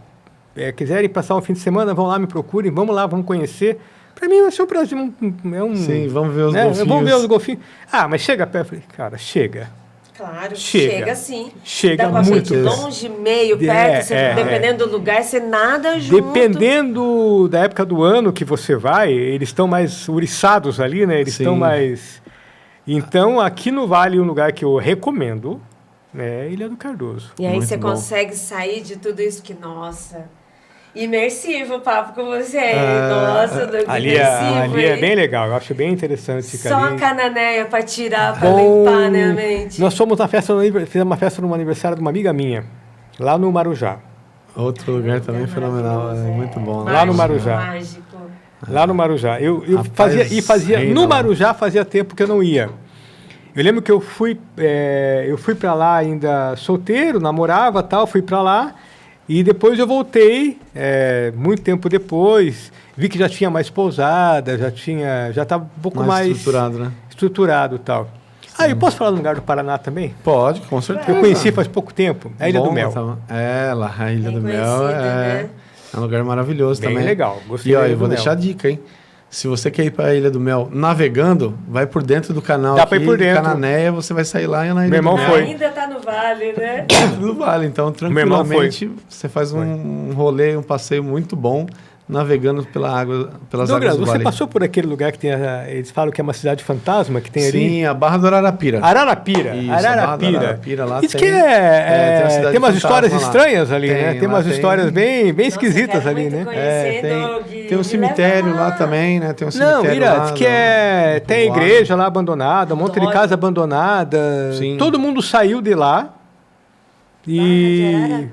quiserem passar um fim de semana, vão lá, me procurem, vamos lá, vamos conhecer. Para mim vai ser um prazer, Sim, vamos ver os golfinhos. Vamos ver os golfinhos. Ah, mas chega perto, eu falei, cara, chega. Claro, chega sim. Chega dá pra muito. Longe, meio, perto, dependendo do lugar, você nada junto. Dependendo da época do ano que você vai, eles estão mais uriçados ali, né? Eles estão mais... Então, aqui no Vale, um lugar que eu recomendo é Ilha do Cardoso. E aí muito você bom. Consegue sair de tudo isso que, nossa... Imersivo o papo com você. Nossa, Douglas, ali é bem legal, eu acho bem interessante. Só a cananeia para tirar, para Bom, limpar, né, a mente. Nós fomos na festa, fizemos uma festa no aniversário de uma amiga minha, lá no Marujá. Outro lugar também fenomenal, muito bom. Lá no Marujá. Mágico. Lá no Marujá. Eu Rapaz, fazia no Marujá fazia tempo que eu não ia. Eu lembro que eu fui para lá ainda solteiro, namorava tal, fui para lá. E depois eu voltei, muito tempo depois, vi que já tinha mais pousada, já estava um pouco mais estruturado, né? Estruturado e tal. Ah, eu posso falar do lugar do Paraná também? Pode, com certeza. Eu conheci faz pouco tempo, a Ilha do Mel. Lá, a Ilha do Mel né? é um lugar maravilhoso bem também. Legal, gostei. E ó, eu vou deixar a dica, hein? Se você quer ir para a Ilha do Mel navegando, vai por dentro do canal. Dá para ir por dentro. Cananéia, você vai sair lá na Ilha Meu irmão do Mel. foi. Ainda tá no Vale, né? Dentro do Vale, então tranquilamente você faz um rolê, um passeio muito bom, navegando pela água, pelas águas do você Vale. passou por aquele lugar que tem, eles falam que é uma cidade fantasma, que tem ali? Sim, a Barra do Ararapira. Ararapira. Isso, a Barra do Ararapira. Ararapira lá Isso tem, que tem umas histórias lá. estranhas ali, né? Tem umas histórias bem Nossa, esquisitas ali, né? Tem um cemitério lá também, né? Tem um cemitério Ira, lá. diz que tem igreja lá abandonada, um monte de casa abandonada. Sim. Todo mundo saiu de lá. E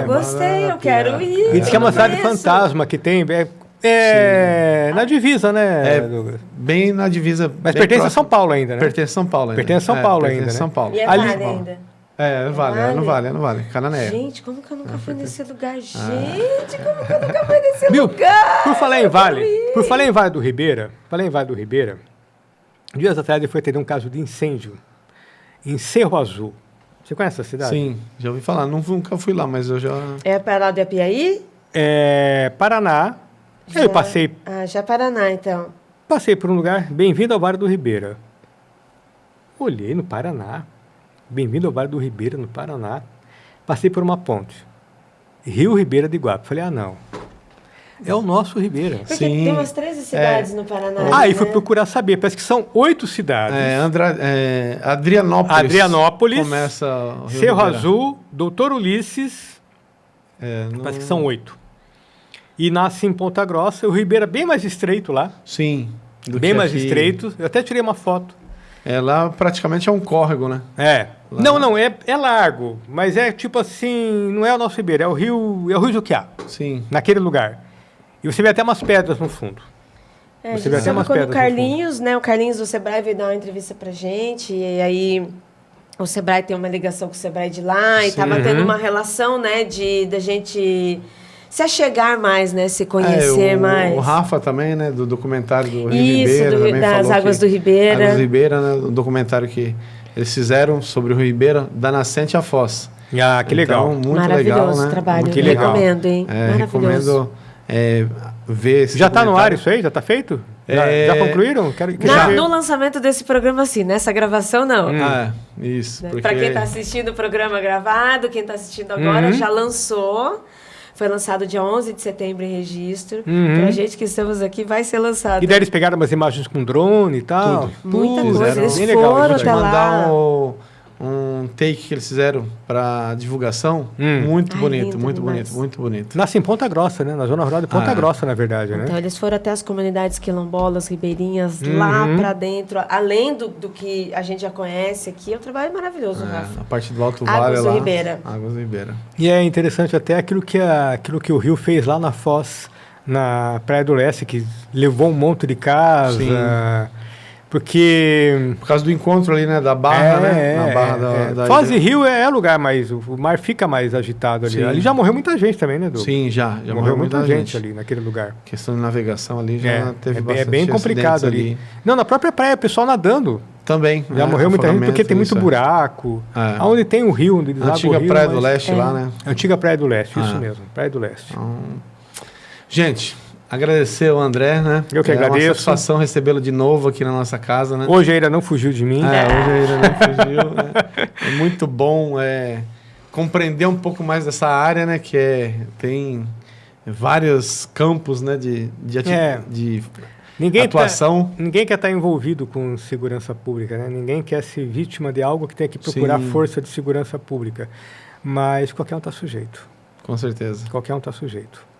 eu gostei, eu quero ir. E diz que é uma cidade fantasma que tem. Na divisa, né? Bem na divisa. Mas pertence a São Paulo ainda, né? Pertence a São Paulo ainda. Pertence a São Paulo ainda. Pertence a São Paulo. E é Ali, Vale ainda. No Vale. Cananéia. Gente, como que eu nunca fui nesse lugar? Gente, como que eu nunca fui nesse lugar? Por falar em Vale do Ribeira, dias atrás eu fui atender um caso de incêndio em Cerro Azul. Você conhece essa cidade? Sim, já ouvi falar. Nunca fui lá, mas eu já... É para lá do Apiaí? Paraná. Eu passei... já Paraná, então. Passei por um lugar, bem-vindo ao Vale do Ribeira. Olhei no Paraná, bem-vindo ao Vale do Ribeira, no Paraná. Passei por uma ponte, Rio Ribeira de Iguape. Falei, não, é o nosso Ribeira. Porque tem umas 13 cidades no Paraná. Aí fui procurar saber, parece que são 8 cidades. Adrianópolis. Começa o Rio Cerro Ribeira. Azul, Doutor Ulisses, parece que são 8. E nasce em Ponta Grossa, o Ribeira bem mais estreito lá. Sim. Bem mais estreito. Eu até tirei uma foto. Lá praticamente é um córrego, né? Lá. Não, é largo, mas é tipo assim, não é o nosso Ribeira, é o Rio Juquiá. Sim. Naquele lugar. E você vê até umas pedras no fundo. Você vê até umas pedras o Carlinhos, né? O Carlinhos do Sebrae veio dar uma entrevista pra gente, e aí o Sebrae tem uma ligação com o Sebrae de lá e tá mantendo uma relação, né, da gente se achegar mais, né, se conhecer mais. O Rafa também, né, do documentário do Rio Isso, Ribeira. Também das falou Águas do Ribeira. Águas do Ribeira, né, um documentário que eles fizeram sobre o Rio Ribeira, da nascente à foz. Ah, que legal. Então, muito maravilhoso legal, né? trabalho. Muito legal. Recomendo, hein? Maravilhoso. Recomendo ver esse Já está no ar documentário. isso aí? Já está feito? Já concluíram? Quero saber. No lançamento desse programa, sim. Nessa gravação, não. Isso. Né? Porque... Para quem está assistindo o programa gravado, quem está assistindo agora, já lançou. Foi lançado dia 11 de setembro em registro. Para a gente que estamos aqui, vai ser lançado. E daí eles pegaram umas imagens com drone e tal? Muita Tudo. coisa. Eles Bem legal. foram Vou te até lá. mandar um take que eles fizeram para divulgação. Muito Ai, bonito, lindo muito demais. bonito, muito bonito. Nasce em Ponta Grossa, né? Na zona rural de Ponta Grossa, na verdade, né? Então, eles foram até as comunidades quilombolas, ribeirinhas, lá para dentro. Além do que a gente já conhece aqui, é um trabalho maravilhoso, Rafa. A parte do Alto Águas Vale do lá. Ribeira. Águas do Ribeira. E é interessante até aquilo que o Rio fez lá na Foz, na Praia do Leste, que levou um monte de casa. Sim. Porque... Por causa do encontro ali, né? Da Barra, né? Na Barra da Foz e Rio é lugar mais... O mar fica mais agitado ali. Sim. Ali já morreu muita gente também, né, Edu? Sim, já morreu muita gente ali naquele lugar. Questão de navegação ali já teve bastante É bem complicado acidentes ali. Não, na própria praia, o pessoal nadando. Também. Já morreu muita gente porque tem muito isso, buraco. É. Onde tem o rio, onde deságua Antiga o rio, Praia do Leste lá, né? Antiga Praia do Leste, isso mesmo. Praia do Leste. Gente, agradecer o André, né? Eu que É agradeço. uma satisfação recebê-lo de novo aqui na nossa casa, né? Hoje ainda não fugiu de mim. Hoje ainda não fugiu. Né? É muito bom compreender um pouco mais dessa área, né? Que tem vários campos, né? De atuação. Ninguém quer estar envolvido com segurança pública, né? Ninguém quer ser vítima de algo que tem que procurar força de segurança pública. Mas qualquer um está sujeito. Com certeza. Qualquer um está sujeito.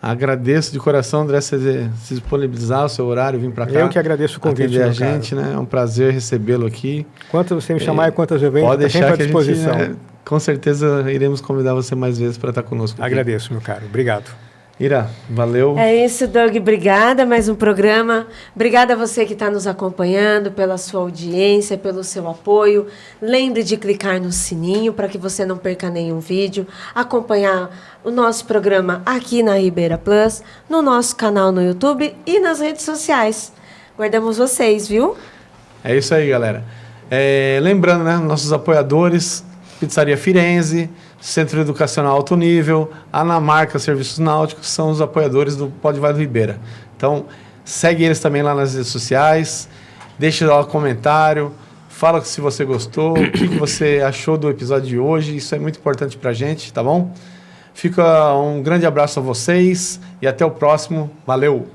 Agradeço de coração, André, você se disponibilizar o seu horário, vir para cá. Eu que agradeço o convite, atender a meu gente, né? É um prazer recebê-lo aqui. Quanto você me chamar e quantas eu venho, pode estou sempre deixar à que disposição. a gente, com certeza, iremos convidar você mais vezes para estar conosco aqui. Agradeço, meu caro. Obrigado. Ira, valeu. É isso, Doug. Obrigada. Mais um programa. Obrigada a você que está nos acompanhando, pela sua audiência, pelo seu apoio. Lembre de clicar no sininho para que você não perca nenhum vídeo. Acompanhar o nosso programa aqui na Ribeira Plus, no nosso canal no YouTube e nas redes sociais. Guardamos vocês, viu? É isso aí, galera. Lembrando, né, nossos apoiadores, Pizzaria Firenze, Centro Educacional Alto Nível, Anamarca Serviços Náuticos, são os apoiadores do Pode Vale do Ribeira. Então, segue eles também lá nas redes sociais, deixa lá um comentário, fala se você gostou, o que você achou do episódio de hoje, isso é muito importante pra gente, tá bom? Fica um grande abraço a vocês e até o próximo. Valeu!